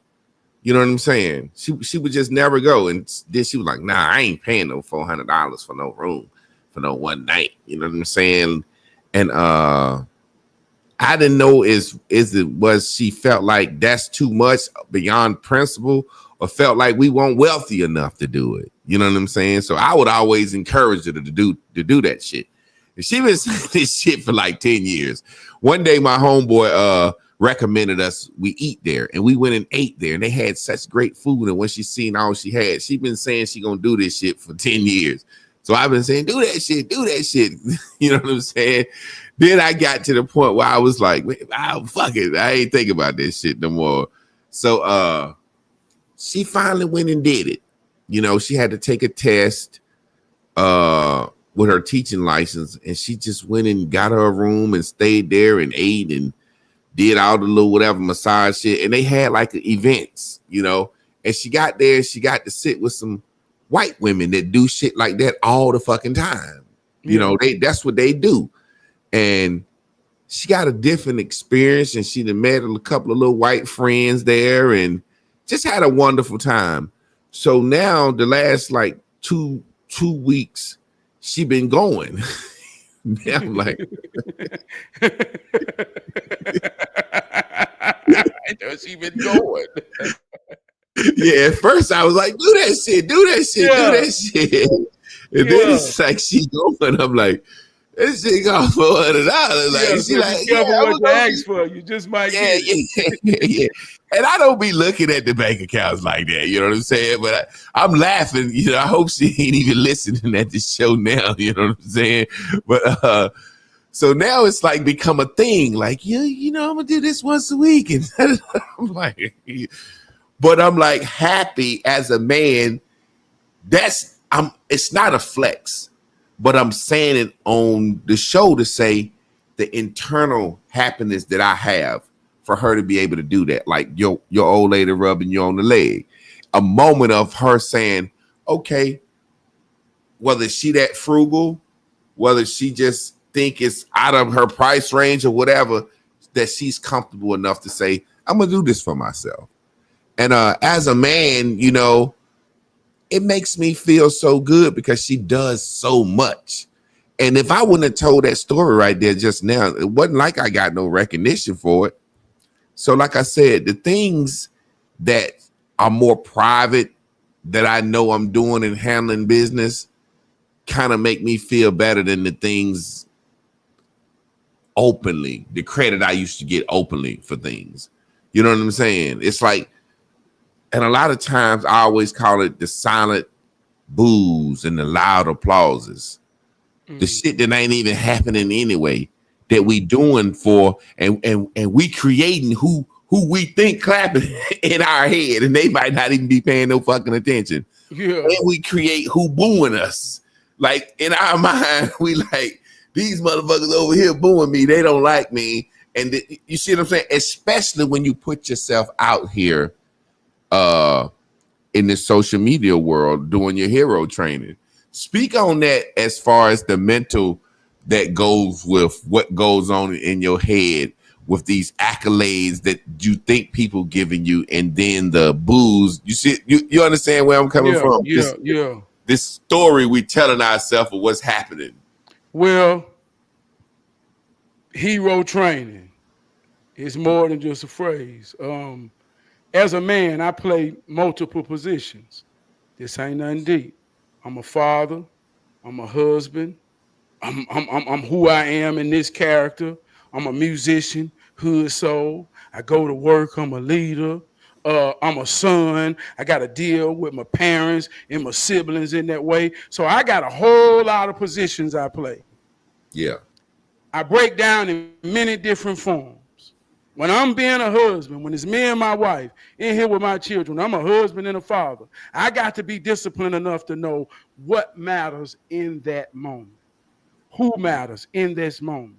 Speaker 4: You know what I'm saying? She would just never go. And then she was like, nah, I ain't paying no $400 for no room for no one night. You know what I'm saying? And I didn't know was she felt like that's too much beyond principle, or felt like we weren't wealthy enough to do it. You know what I'm saying? So I would always encourage her to do that shit. And she been saying this shit for like 10 years. One day my homeboy recommended us we eat there, and we went and ate there, and they had such great food. And when she seen all she had, she been saying she gonna do this shit for 10 years. So I've been saying, do that shit. You know what I'm saying? Then I got to the point where I was like, fuck it. I ain't thinking about this shit no more. So she finally went and did it. She had to take a test with her teaching license, and she just went and got her a room and stayed there and ate and did all the little whatever massage shit. And they had like events, and she got there and she got to sit with some white women that do shit like that all the fucking time. That's what they do. And she got a different experience, and she met a couple of little white friends there and just had a wonderful time. So now the last like two weeks, she been going. Now I'm like, I know she been going. Yeah, at first I was like, do that shit. And then it's like she going. I'm like, this shit cost $400. Like, she like,
Speaker 1: what you ask for. You just might get it.
Speaker 4: Yeah. And I don't be looking at the bank accounts like that. You know what I'm saying? But I'm laughing. I hope she ain't even listening at the show now. You know what I'm saying? But so now it's like become a thing. Like, I'm gonna do this once a week, and I'm like, but I'm like happy as a man. It's not a flex. But I'm saying it on the show to say the internal happiness that I have for her to be able to do that. Like your old lady rubbing you on the leg. A moment of her saying, okay, whether she that frugal, whether she just think it's out of her price range or whatever, that she's comfortable enough to say, I'm going to do this for myself. And as a man, it makes me feel so good because she does so much. And if I wouldn't have told that story right there just now, it wasn't like I got no recognition for it. So like I said, the things that are more private that I know I'm doing and handling business kind of make me feel better than the things openly, the credit I used to get openly for things. You know what I'm saying? It's like, and a lot of times I always call it the silent boos and the loud applauses. The shit that ain't even happening anyway, that we doing for, and we creating who we think clapping in our head, and they might not even be paying no fucking attention.
Speaker 1: Yeah.
Speaker 4: And we create who booing us. Like in our mind, we like, these motherfuckers over here booing me. They don't like me. And you see what I'm saying? Especially when you put yourself out here in the social media world doing your hero training. Speak on that as far as the mental that goes with what goes on in your head with these accolades that you think people giving you, and then the boos. You see, you understand where I'm coming from?
Speaker 1: Yeah.
Speaker 4: This story we telling ourselves of what's happening.
Speaker 1: Well, hero training is more than just a phrase. As a man, I play multiple positions. This ain't nothing deep. I'm a father. I'm a husband. I'm who I am in this character. I'm a musician, hood soul. I go to work. I'm a leader. I'm a son. I got to deal with my parents and my siblings in that way. So I got a whole lot of positions I play.
Speaker 4: Yeah.
Speaker 1: I break down in many different forms. When I'm being a husband, when it's me and my wife in here with my children, I'm a husband and a father. I got to be disciplined enough to know what matters in that moment, who matters in this moment.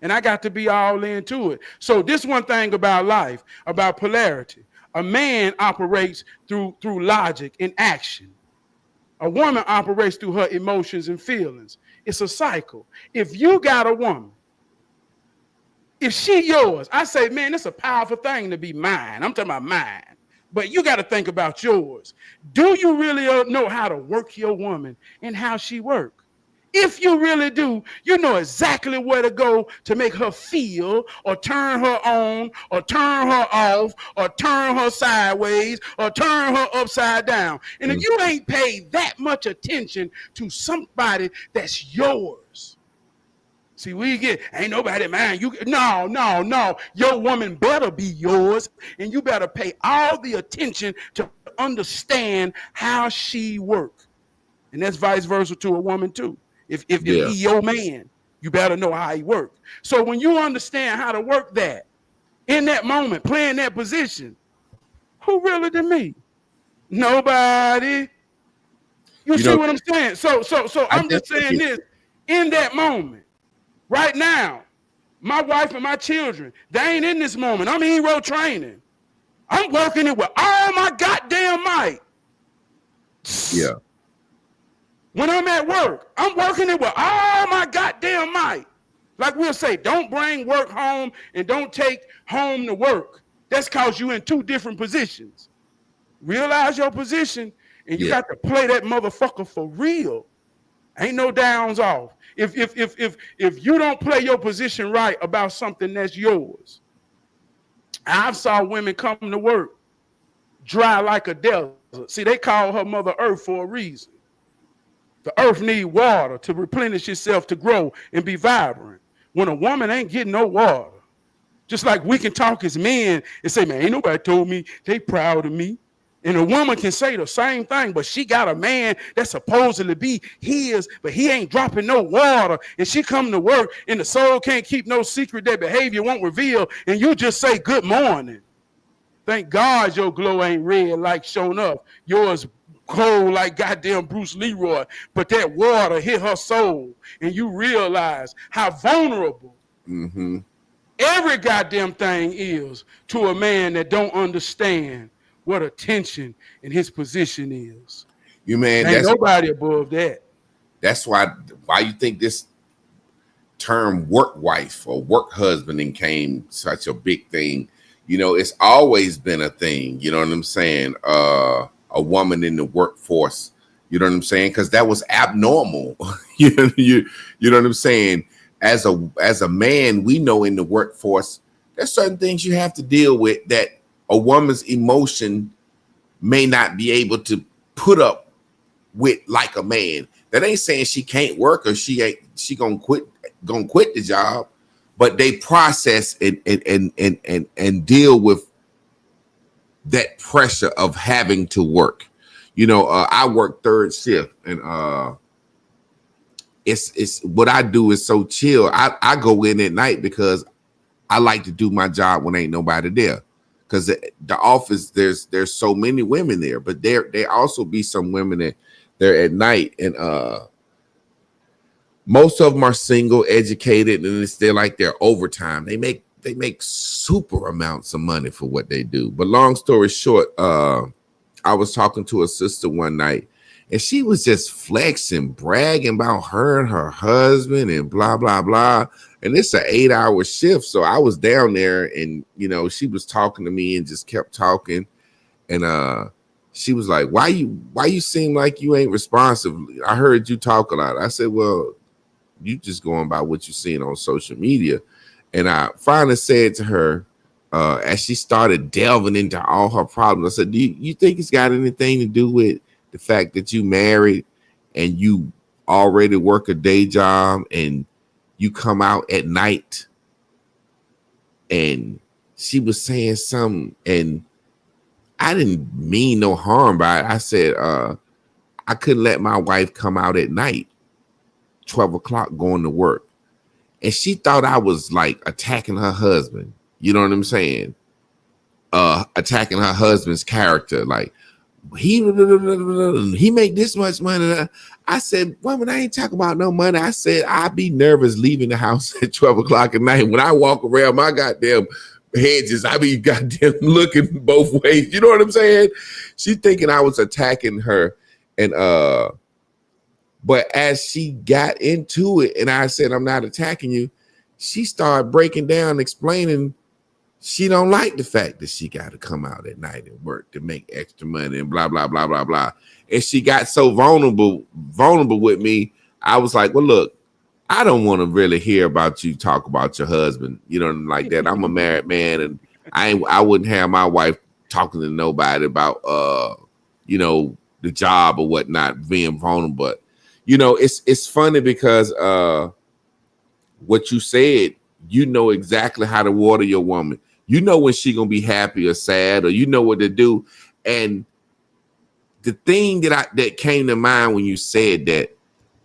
Speaker 1: And I got to be all into it. So this one thing about life, about polarity. A man operates through logic and action. A woman operates through her emotions and feelings. It's a cycle. If you got a woman, if she yours, I say, man, it's a powerful thing to be mine. I'm talking about mine. But you got to think about yours. Do you really know how to work your woman and how she works? If you really do, you know exactly where to go to make her feel or turn her on or turn her off or turn her sideways or turn her upside down. And if you ain't paid that much attention to somebody that's yours, see, we get, ain't nobody mine. No. Your woman better be yours, and you better pay all the attention to understand how she works. And that's vice versa to a woman too. If he your man, you better know how he works. So when you understand how to work that in that moment, playing that position, who really than me? Nobody. You see what I'm saying? So I'm just saying this in that moment, right now, my wife and my children, they ain't in this moment. I'm hero training. I'm working it with all my goddamn might.
Speaker 4: Yeah.
Speaker 1: When I'm at work, I'm working it with all my goddamn might. Like we'll say, don't bring work home and don't take home to work. That's because you're in two different positions. Realize your position, and you got to play that motherfucker for real. Ain't no downs off. If you don't play your position right about something that's yours, I've saw women come to work dry like a desert. See, they call her Mother Earth for a reason. The earth need water to replenish itself, to grow and be vibrant. When a woman ain't getting no water, just like we can talk as men and say, man, ain't nobody told me they proud of me. And a woman can say the same thing, but she got a man that's supposedly be his, but he ain't dropping no water. And she come to work and the soul can't keep no secret that behavior won't reveal. And you just say, good morning. Thank God your glow ain't red like shown up. Yours cold like goddamn Bruce Leroy, but that water hit her soul, and you realize how vulnerable every goddamn thing is to a man that don't understand what attention in his position is.
Speaker 4: You man,
Speaker 1: ain't nobody above that.
Speaker 4: That's why you think this term work wife or work husbanding came such a big thing. You know, it's always been a thing. You know what I'm saying? A woman in the workforce. You know what I'm saying? Because that was abnormal. you know what I'm saying? As a man, we know in the workforce, there's certain things you have to deal with that a woman's emotion may not be able to put up with like a man. That ain't saying she can't work or she gonna quit the job, but they process and deal with that pressure of having to work. You know, I work third shift, and it's what I do is so chill. I go in at night because I like to do my job when ain't nobody there. Because the office, there's so many women there, but there also be some women that they're at night, and most of them are single, educated, and it's they're like their overtime. They make super amounts of money for what they do. But long story short, I was talking to a sister one night, and she was just flexing, bragging about her and her husband and blah, blah, blah. And it's an 8-hour shift. So I was down there, and, you know, she was talking to me and just kept talking. And she was like, why you seem like you ain't responsive? I heard you talk a lot. I said, well, you just going by what you're seeing on social media. And I finally said to her, as she started delving into all her problems, I said, do you think it's got anything to do with the fact that you married and you already work a day job and you come out at night? And she was saying something, and I didn't mean no harm by it. I said, I couldn't let my wife come out at night, 12 o'clock going to work. And she thought I was like attacking her husband. You know what I'm saying? Attacking her husband's character. Like, he make this much money. I said, woman, I ain't talking about no money. I said, I'd be nervous leaving the house at 12 o'clock at night. When I walk around my goddamn hedges, I be goddamn looking both ways. You know what I'm saying? She thinking I was attacking her. And but as she got into it and I said, I'm not attacking you, she started breaking down, explaining she don't like the fact that she got to come out at night and work to make extra money and blah, blah, blah, blah, blah. And she got so vulnerable with me. I was like, well, look, I don't want to really hear about you talk about your husband, you know, like that. I'm a married man, and I wouldn't have my wife talking to nobody about, you know, the job or whatnot, being vulnerable. But, you know, it's funny because what you said, you know exactly how to water your woman. You know when she gonna be happy or sad, or you know what to do. And the thing that came to mind when you said that,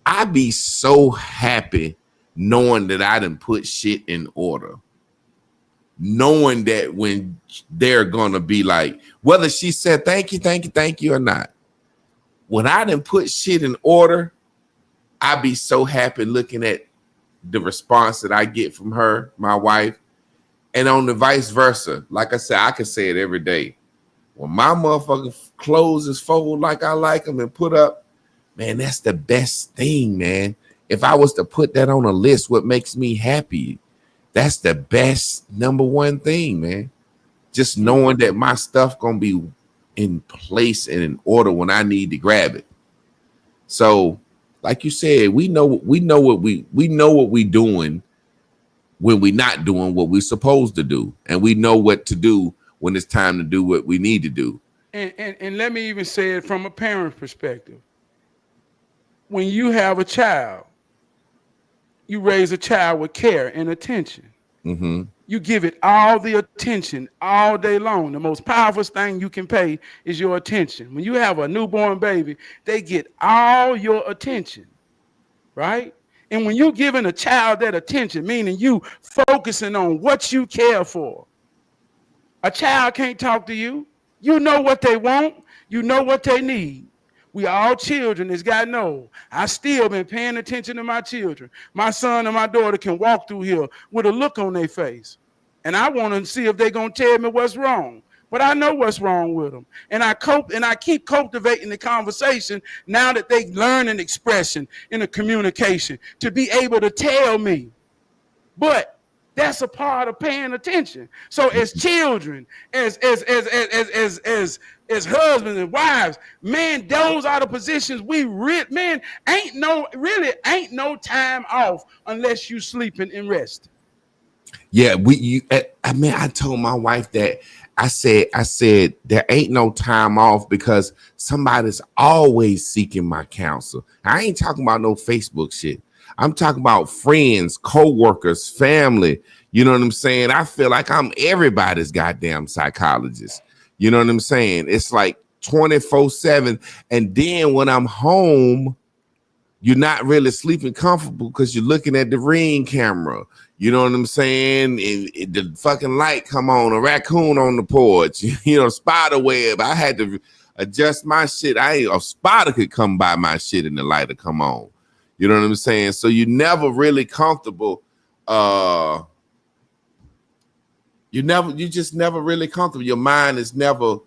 Speaker 4: I be so happy knowing that I done put shit in order. Knowing that when they're gonna be like, whether she said thank you or not, when I done put shit in order, I be so happy looking at the response that I get from her, my wife. And on the vice versa, like I said, I can say it every day. When my motherfucking clothes is folded like I like them and put up, man, that's the best thing, man. If I was to put that on a list, what makes me happy, that's the best number one thing, man. Just knowing that my stuff gonna be in place and in order when I need to grab it. So, like you said, we know what we doing when we're not doing what we're supposed to do, and we know what to do when it's time to do what we need to do.
Speaker 1: And let me even say it from a parent perspective. When you have a child, you raise a child with care and attention.
Speaker 4: Mm-hmm.
Speaker 1: You give it all the attention all day long. The most powerful thing you can pay is your attention. When you have a newborn baby, they get all your attention, right? And when you're giving a child that attention, meaning you focusing on what you care for, a child can't talk to you. You know what they want. You know what they need. We all children as God knows. I still been paying attention to my children. My son and my daughter can walk through here with a look on their face. And I want to see if they're going to tell me what's wrong. But I know what's wrong with them. And I keep cultivating the conversation now that they learn an expression in a communication to be able to tell me. But that's a part of paying attention. So as children, as husbands and wives, man, those are the positions we ain't no time off unless you sleeping and resting.
Speaker 4: Yeah, I told my wife that I said there ain't no time off because somebody's always seeking my counsel. I ain't talking about no Facebook shit. I'm talking about friends, co-workers, family. You know what I'm saying? I feel like I'm everybody's goddamn psychologist. You know what I'm saying? It's like 24/7. And then when I'm home, you're not really sleeping comfortable because you're looking at the Ring camera. You know what I'm saying? And the fucking light come on, a raccoon on the porch, you know, spider web. I had to adjust my shit. A spider could come by my shit and the light would come on. You know what I'm saying? So you're never really comfortable. You're just never really comfortable. Your mind is never,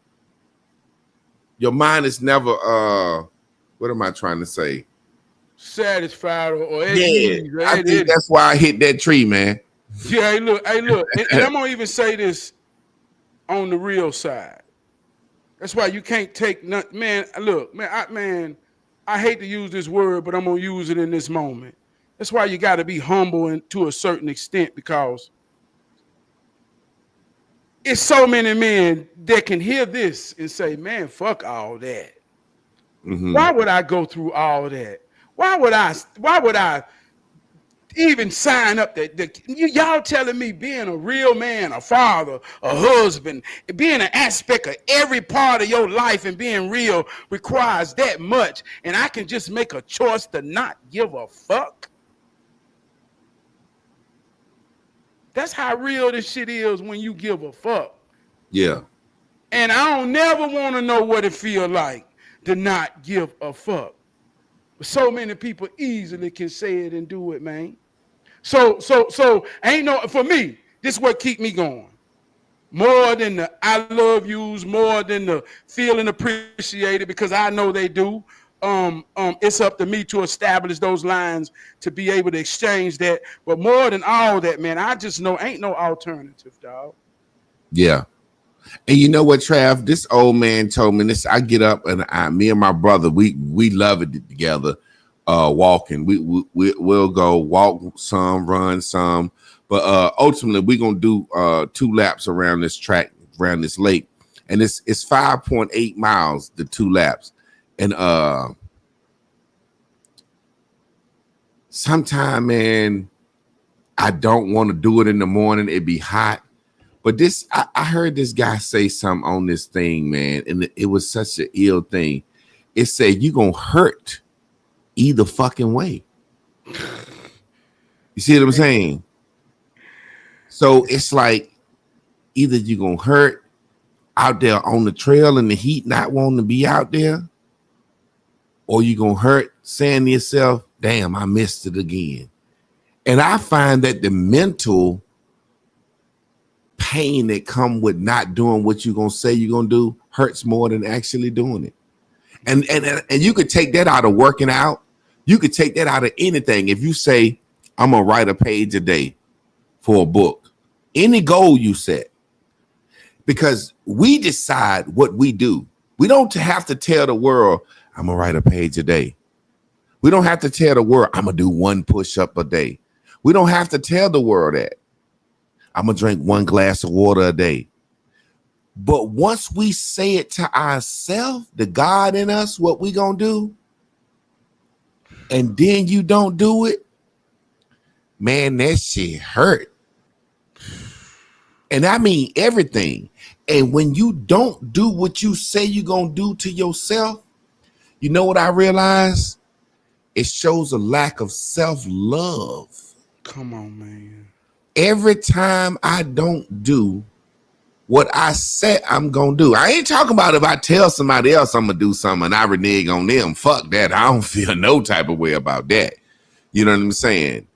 Speaker 4: what am I trying to say?
Speaker 1: Satisfied or at
Speaker 4: yeah,
Speaker 1: ease.
Speaker 4: I think that's why I hit that tree, man.
Speaker 1: Yeah, hey, look. And I'm gonna even say this on the real side. That's why you can't take nothing, man. Look, man, I hate to use this word, but I'm gonna use it in this moment. That's why you got to be humble and to a certain extent, because it's so many men that can hear this and say, man, fuck all that. Mm-hmm. Why would I go through all that? Why would I even sign up that y'all telling me being a real man, a father, a husband, being an aspect of every part of your life and being real requires that much, and I can just make a choice to not give a fuck. That's how real this shit is when you give a fuck.
Speaker 4: Yeah.
Speaker 1: And I don't never want to know what it feel like to not give a fuck. But so many people easily can say it and do it, man. So ain't no, for me, this is what keep me going. More than the I love yous, more than the feeling appreciated, because I know they do. It's up to me to establish those lines to be able to exchange that. But more than all that, man, I just know ain't no alternative, dog.
Speaker 4: Yeah. And you know what, Trav? This old man told me this. I get up and me and my brother, we love it together. Walking, we'll go walk some, run some, but ultimately we're gonna do 2 laps around this track, around this lake, and it's 5.8 miles, the 2 laps, and sometime, man, I don't want to do it in the morning. It'd be hot. But this, I heard this guy say something on this thing, man, and it was such an ill thing. It said you gonna hurt either fucking way. You see what I'm saying? So it's like either you gonna hurt out there on the trail in the heat, not wanting to be out there, or you gonna hurt saying to yourself, "Damn, I missed it again." And I find that the mental pain that come with not doing what you're gonna say you're gonna do hurts more than actually doing it. And you could take that out of working out. You could take that out of anything. If you say, I'm gonna write a page a day for a book, any goal you set, because we decide what we do. We don't have to tell the world, I'm gonna write a page a day. We don't have to tell the world, I'm gonna do 1 push-up a day. We don't have to tell the world that. I'm gonna drink 1 glass of water a day. But once we say it to ourselves, the God in us, what we gonna do, and then you don't do it, man, that shit hurt. And I mean everything. And when you don't do what you say you're gonna do to yourself, you know what I realize? It shows a lack of self-love.
Speaker 1: Come on, man.
Speaker 4: Every time I don't do what I said I'm gonna do. I ain't talking about if I tell somebody else I'm gonna do something and I renege on them. Fuck that. I don't feel no type of way about that. You know what I'm saying?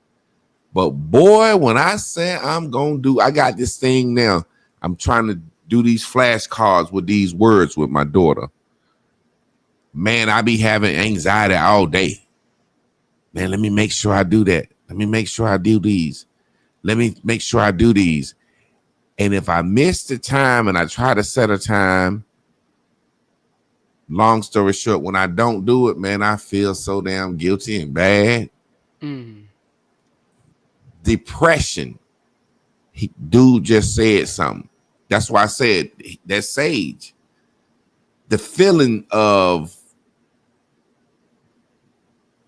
Speaker 4: But boy, when I say I'm gonna do, I got this thing now. I'm trying to do these flashcards with these words with my daughter. Man, I be having anxiety all day. Man, let me make sure I do that. Let me make sure I do these. Let me make sure I do these. And if I miss the time and I try to set a time, long story short, when I don't do it, man, I feel so damn guilty and bad. Depression. Dude just said something. That's why I said that sage. The feeling of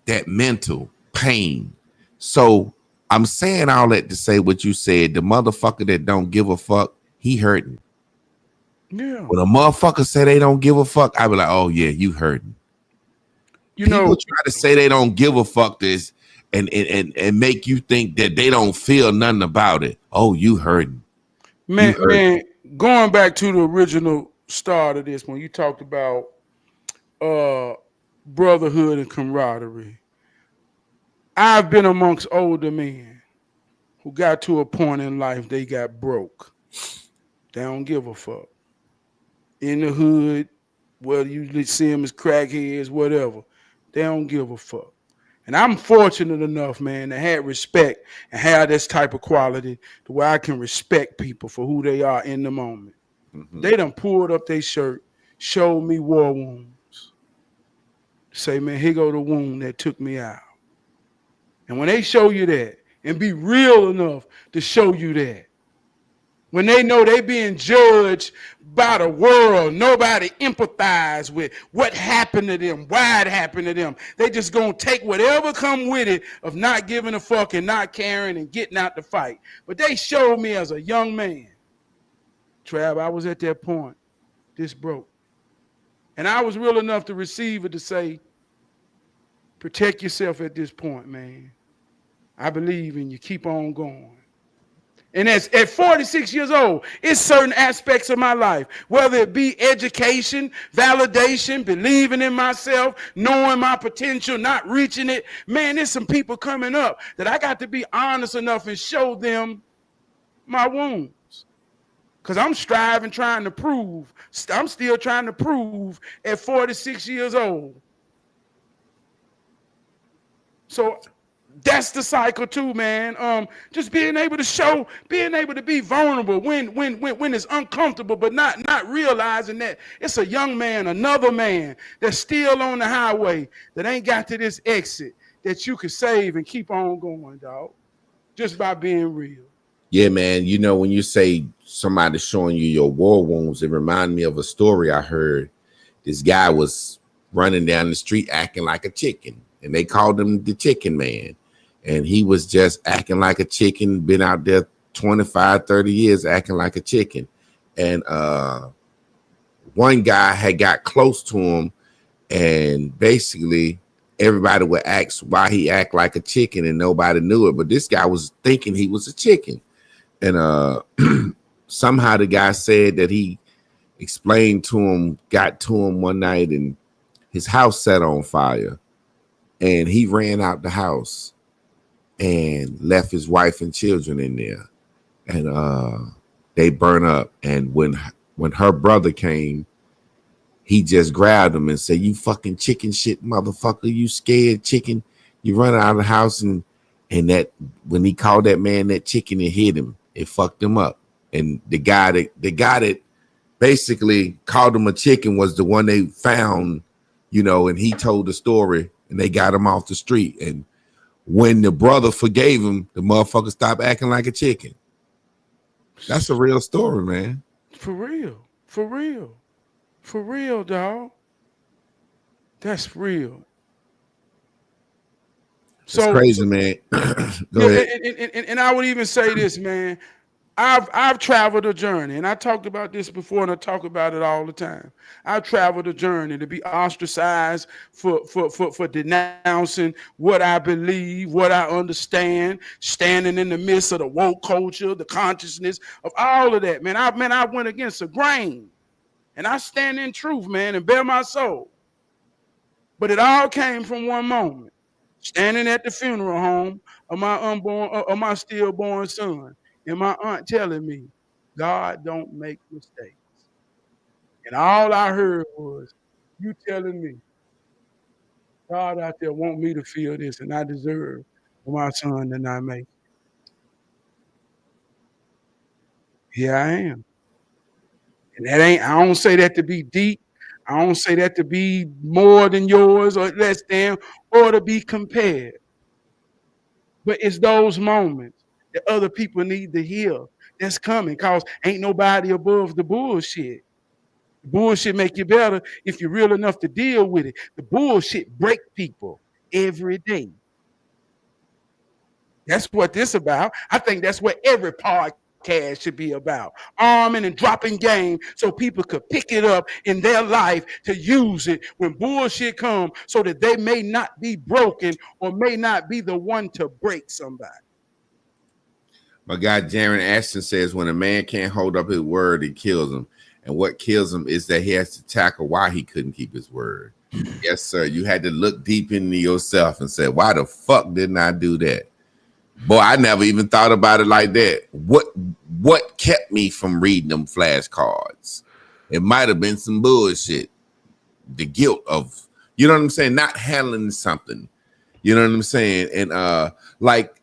Speaker 4: that mental pain. So I'm saying all that to say what you said. The motherfucker that don't give a fuck, he hurting.
Speaker 1: Yeah.
Speaker 4: When a motherfucker say they don't give a fuck, I be like, oh yeah, you hurting. People try to say they don't give a fuck this and make you think that they don't feel nothing about it. Oh, you hurting.
Speaker 1: Man, going back to the original start of this, when you talked about brotherhood and camaraderie, I've been amongst older men who got to a point in life they got broke. They don't give a fuck. In the hood, whether you see them as crackheads, whatever, they don't give a fuck. And I'm fortunate enough, man, to have respect and have this type of quality to where I can respect people for who they are in the moment. Mm-hmm. They done pulled up their shirt, showed me war wounds. Say, man, here go the wound that took me out. And when they show you that and be real enough to show you that, When they know they being judged by the world, nobody empathize with what happened to them, why it happened to them. They just gonna take whatever come with it of not giving a fuck and not caring and getting out the fight. But they showed me as a young man, Trab, I was at that point, this broke. And I was real enough to receive it to say, protect yourself at this point, man. I believe in you. Keep on going. And at 46 years old, it's certain aspects of my life, whether it be education, validation, believing in myself, knowing my potential, not reaching it. Man, there's some people coming up that I got to be honest enough and show them my wounds. Because I'm striving, trying to prove. I'm still trying to prove at 46 years old. So that's the cycle too, man. Just being able to show, being able to be vulnerable when it's uncomfortable, but not realizing that it's a young man, another man that's still on the highway that ain't got to this exit that you could save and keep on going, dog. Just by being real.
Speaker 4: Yeah, man. You know, when you say somebody showing you your war wounds, it reminded me of a story I heard. This guy was running down the street acting like a chicken, and they called him the Chicken Man. And he was just acting like a chicken, been out there 25, 30 years acting like a chicken. And one guy had got close to him, and basically everybody would ask why he act like a chicken, and nobody knew it. But this guy was thinking he was a chicken. And somehow the guy said that he explained to him, got to him one night, and his house set on fire. And he ran out the house and left his wife and children in there, and they burn up. And when her brother came, he just grabbed him and said, "You fucking chicken shit motherfucker, you scared chicken, you run out of the house." And that when he called that man that chicken, it hit him, it fucked him up. And the guy that basically called him a chicken was the one they found, you know, and he told the story, and they got him off the street. And when the brother forgave him, the motherfucker stopped acting like a chicken. That's a real story, man.
Speaker 1: For real. For real. For real, dog. That's real.
Speaker 4: It's crazy, man. Go ahead.
Speaker 1: And I would even say this, man. I've traveled a journey, and I talked about this before, and I talk about it all the time. I've traveled a journey to be ostracized for denouncing what I believe, what I understand, standing in the midst of the woke culture, the consciousness of all of that, man. I went against the grain, and I stand in truth, man, and bare my soul. But it all came from one moment, standing at the funeral home of my stillborn son. And my aunt telling me, God don't make mistakes. And all I heard was, you telling me, God out there want me to feel this, and I deserve for my son to not make it. Here I am. And I don't say that to be deep. I don't say that to be more than yours or less than, or to be compared. But it's those moments that other people need to hear that's coming, because ain't nobody above the bullshit. The bullshit make you better if you're real enough to deal with it. The bullshit break people every day. That's what this about. I think that's what every podcast should be about. Arming and dropping game so people could pick it up in their life to use it when bullshit comes, so that they may not be broken or may not be the one to break somebody.
Speaker 4: My guy Jaron Ashton says, when a man can't hold up his word, it kills him. And what kills him is that he has to tackle why he couldn't keep his word. Yes, sir. You had to look deep into yourself and say, why the fuck didn't I do that? Boy, I never even thought about it like that. What kept me from reading them flashcards? It might have been some bullshit. The guilt of, you know what I'm saying, not handling something. You know what I'm saying? And like,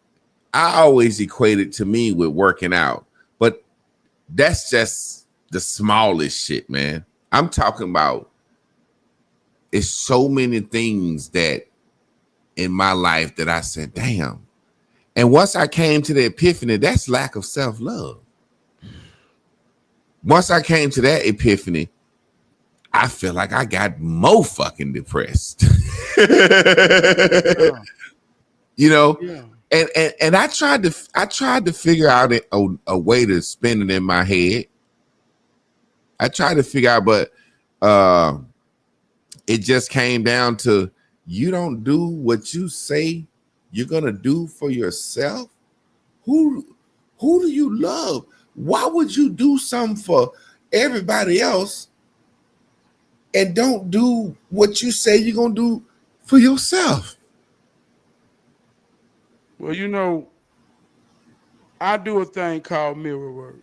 Speaker 4: I always equate it to me with working out, but that's just the smallest shit, man. I'm talking about, it's so many things that in my life that I said, damn. And once I came to the epiphany, that's lack of self-love. once I came to that epiphany, I feel like I got more fucking depressed.
Speaker 1: Yeah.
Speaker 4: You know,
Speaker 1: Yeah.
Speaker 4: and I tried to figure out a way to spin it in my head. I tried to figure out, but it just came down to, you don't do what you say you're gonna do for yourself. Who do you love? Why would you do something for everybody else and don't do what you say you're gonna do for yourself?
Speaker 1: Well, you know, I do a thing called mirror work.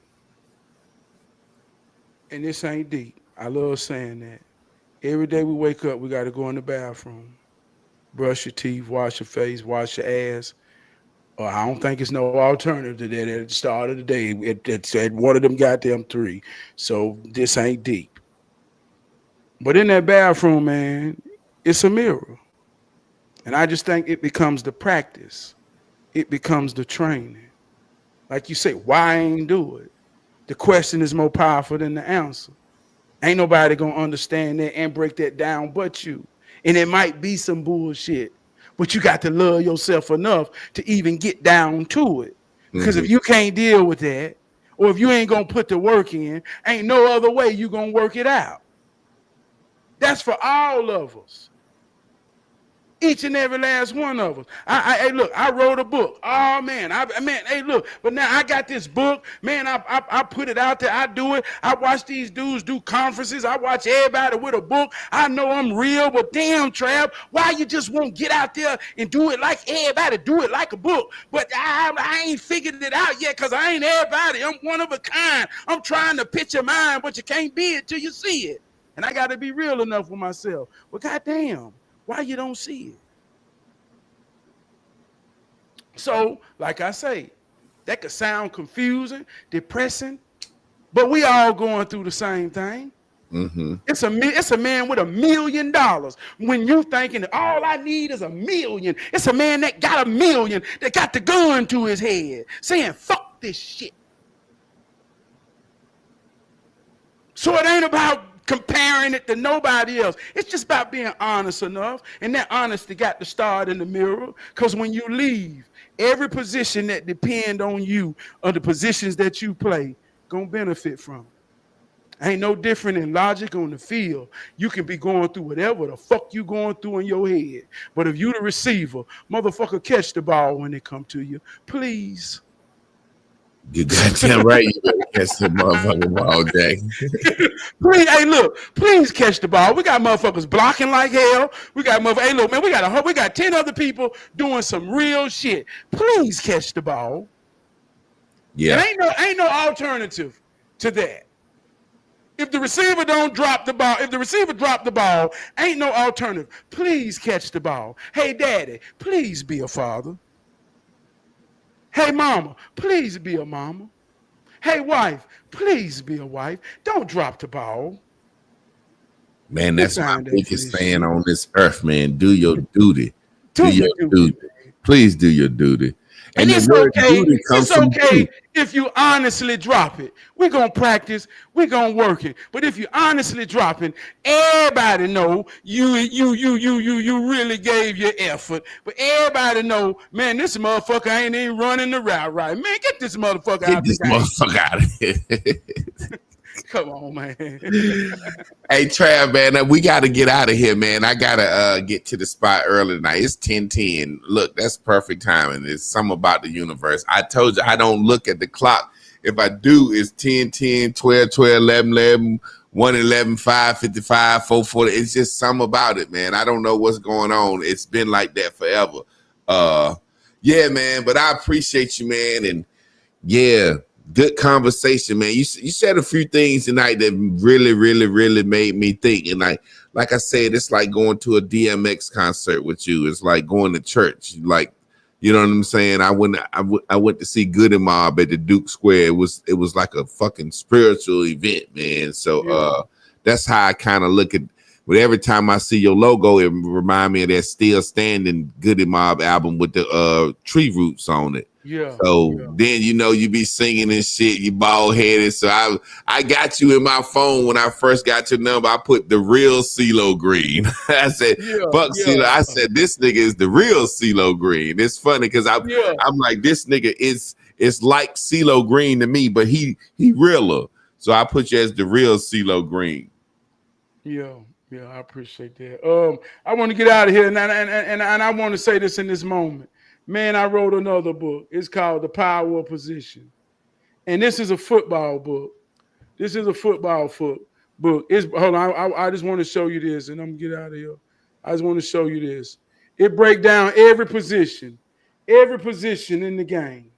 Speaker 1: And this ain't deep. I love saying that. Every day we wake up, we got to go in the bathroom, brush your teeth, wash your face, wash your ass. Or I don't think it's no alternative to that at the start of the day. It said one of them goddamn three. So this ain't deep. But in that bathroom, man, it's a mirror. And I just think it becomes the practice. It becomes the training. Like you say, why I ain't do it? The question is more powerful than the answer. Ain't nobody gonna understand that and break that down but you. And it might be some bullshit, but you got to love yourself enough to even get down to it. Because if you can't deal with that, or if you ain't gonna put the work in, ain't no other way you gonna work it out. That's for all of us. Each and every last one of us. Hey, look, I wrote a book. Oh man, hey, look, but now I got this book, man. I put it out there. I do it. I watch these dudes do conferences. I watch everybody with a book. I know I'm real, but damn, Trab, why you just won't get out there and do it like everybody? Do it like a book. But I ain't figured it out yet, because I ain't everybody. I'm one of a kind. I'm trying to pitch your mind, but you can't be it till you see it. And I got to be real enough with myself. Well, goddamn. Why you don't see it? So, like I say, that could sound confusing, depressing, but we all going through the same thing. It's a man with $1 million. When you thinking that all I need is $1 million, it's a man that got $1 million, that got the gun to his head, saying, fuck this shit. So it ain't about comparing it to nobody else. It's just about being honest enough. And that honesty got to start in the mirror. Because when you leave, every position that depend on you, or the positions that you play, gonna benefit from it. Ain't no different in logic on the field. You can be going through whatever the fuck you going through in your head. But if you the receiver, motherfucker, catch the ball when it come to you. Please.
Speaker 4: You goddamn right. You better catch the motherfucking ball, Jack.
Speaker 1: Please, hey, look, please catch the ball. We got motherfuckers blocking like hell. We got hey, look, man, we got 10 other people doing some real shit. Please catch the ball.
Speaker 4: Yeah.
Speaker 1: And ain't no alternative to that. If the receiver don't drop the ball, if the receiver drop the ball, ain't no alternative. Please catch the ball. Hey, daddy, please be a father. Hey, mama, please be a mama. Hey, wife, please be a wife. Don't drop the ball.
Speaker 4: Man, that's my biggest saying on this earth, man. Do your duty. Do your duty. Please do your duty.
Speaker 1: And it's okay. It's okay if you honestly drop it. We're gonna practice. We're gonna work it. But if you honestly dropping, everybody know you really gave your effort. But everybody know, man, this motherfucker ain't even running the route right. Man, get this motherfucker out.
Speaker 4: Get this motherfucker out of here.
Speaker 1: Come on, man.
Speaker 4: Hey, Trav, man, we got to get out of here, man. I got to get to the spot early tonight. It's 10:10. Look, that's perfect timing. It's something about the universe. I told you I don't look at the clock. If I do, it's 10:10, 12, 12, 11, 11, 1, 11, 5, 55, 4, 40. It's just something about it, man. I don't know what's going on. It's been like that forever. Yeah, man, but I appreciate you, man. And yeah, good conversation, man. You said a few things tonight that really, really, really made me think. And like I said, it's like going to a DMX concert with you. It's like going to church. Like, you know what I'm saying? I went to see Goody Mob at the Duke Square. It was like a fucking spiritual event, man. So that's how I kind of look at. But every time I see your logo, it remind me of that Still Standing Goody Mob album with the tree roots on it.
Speaker 1: Yeah.
Speaker 4: So
Speaker 1: Yeah.
Speaker 4: then you be singing and shit, you bald headed. So I got you in my phone when I first got your number. I put the real CeeLo Green. I said,
Speaker 1: Yeah.
Speaker 4: fuck
Speaker 1: Yeah.
Speaker 4: CeeLo. I said, this nigga is the real CeeLo Green. It's funny because
Speaker 1: Yeah.
Speaker 4: I'm like, this nigga is like CeeLo Green to me, but he realer. So I put you as the real CeeLo Green.
Speaker 1: Yeah. Yeah. I appreciate that. I want to get out of here, and I want to say this in this moment. Man, I wrote another book. It's called The Power of Position. And this is a football book. This is a football book. Hold on. I just want to show you this, and I'm gonna get out of here. I just want to show you this. It break down every position in the game,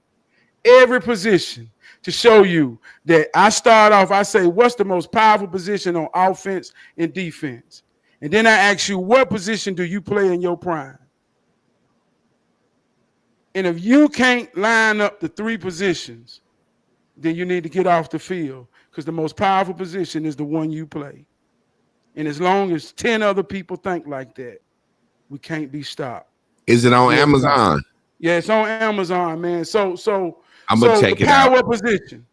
Speaker 1: every position to show you that I start off. I say, what's the most powerful position on offense and defense, and then I ask you, what position do you play in your prime? And if you can't line up the three positions, then you need to get off the field because the most powerful position is the one you play. And as long as 10 other people think like that, we can't be stopped.
Speaker 4: Is it on
Speaker 1: Real talk.
Speaker 4: Amazon?
Speaker 1: Yeah, it's on Amazon, man. So
Speaker 4: I'm gonna
Speaker 1: the
Speaker 4: check it out.
Speaker 1: power position.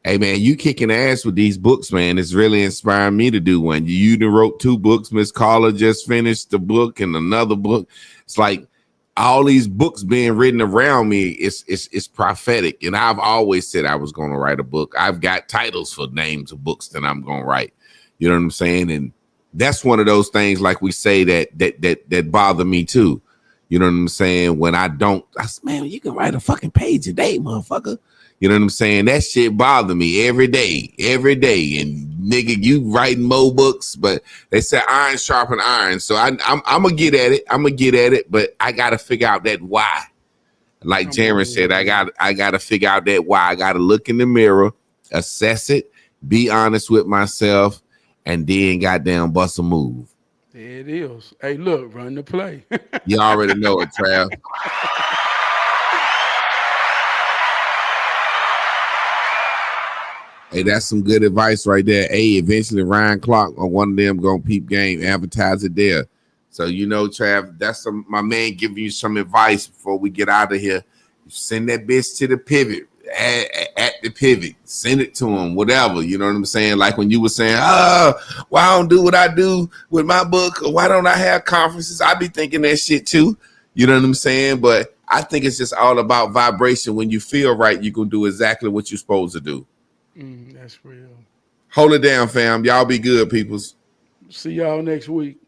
Speaker 4: Hey man, you kicking ass with these books, man. It's really inspiring me to do one. You done wrote 2 books. Miss Carla just finished the book and another book. It's like all these books being written around me. It's prophetic. And I've always said I was going to write a book. I've got titles for names of books that I'm going to write. You know what I'm saying? And that's one of those things, like we say, that bother me too. You know what I'm saying? When I say, man, you can write a fucking page a day, motherfucker. You know what I'm saying? That shit bother me every day. And nigga, you writing more books, but they say iron sharpen iron. So I'm gonna get at it. But I gotta figure out that why. Like Jaron said, I gotta figure out that why. I gotta look in the mirror, assess it, be honest with myself, and then goddamn bust a move.
Speaker 1: There it is. Hey, look, run the play.
Speaker 4: You already know it, Trav. Hey, that's some good advice right there. Hey, eventually Ryan Clark or one of them gonna peep game, advertise it there. So Trav, that's my man giving you some advice before we get out of here. Send that bitch to the pivot, at the pivot. Send it to him, whatever. You know what I'm saying? Like when you were saying, why I don't do what I do with my book, or why don't I have conferences? I be thinking that shit too. You know what I'm saying? But I think it's just all about vibration. When you feel right, you can do exactly what you're supposed to do.
Speaker 1: That's real.
Speaker 4: Hold it down, fam. Y'all be good, peoples.
Speaker 1: See y'all next week.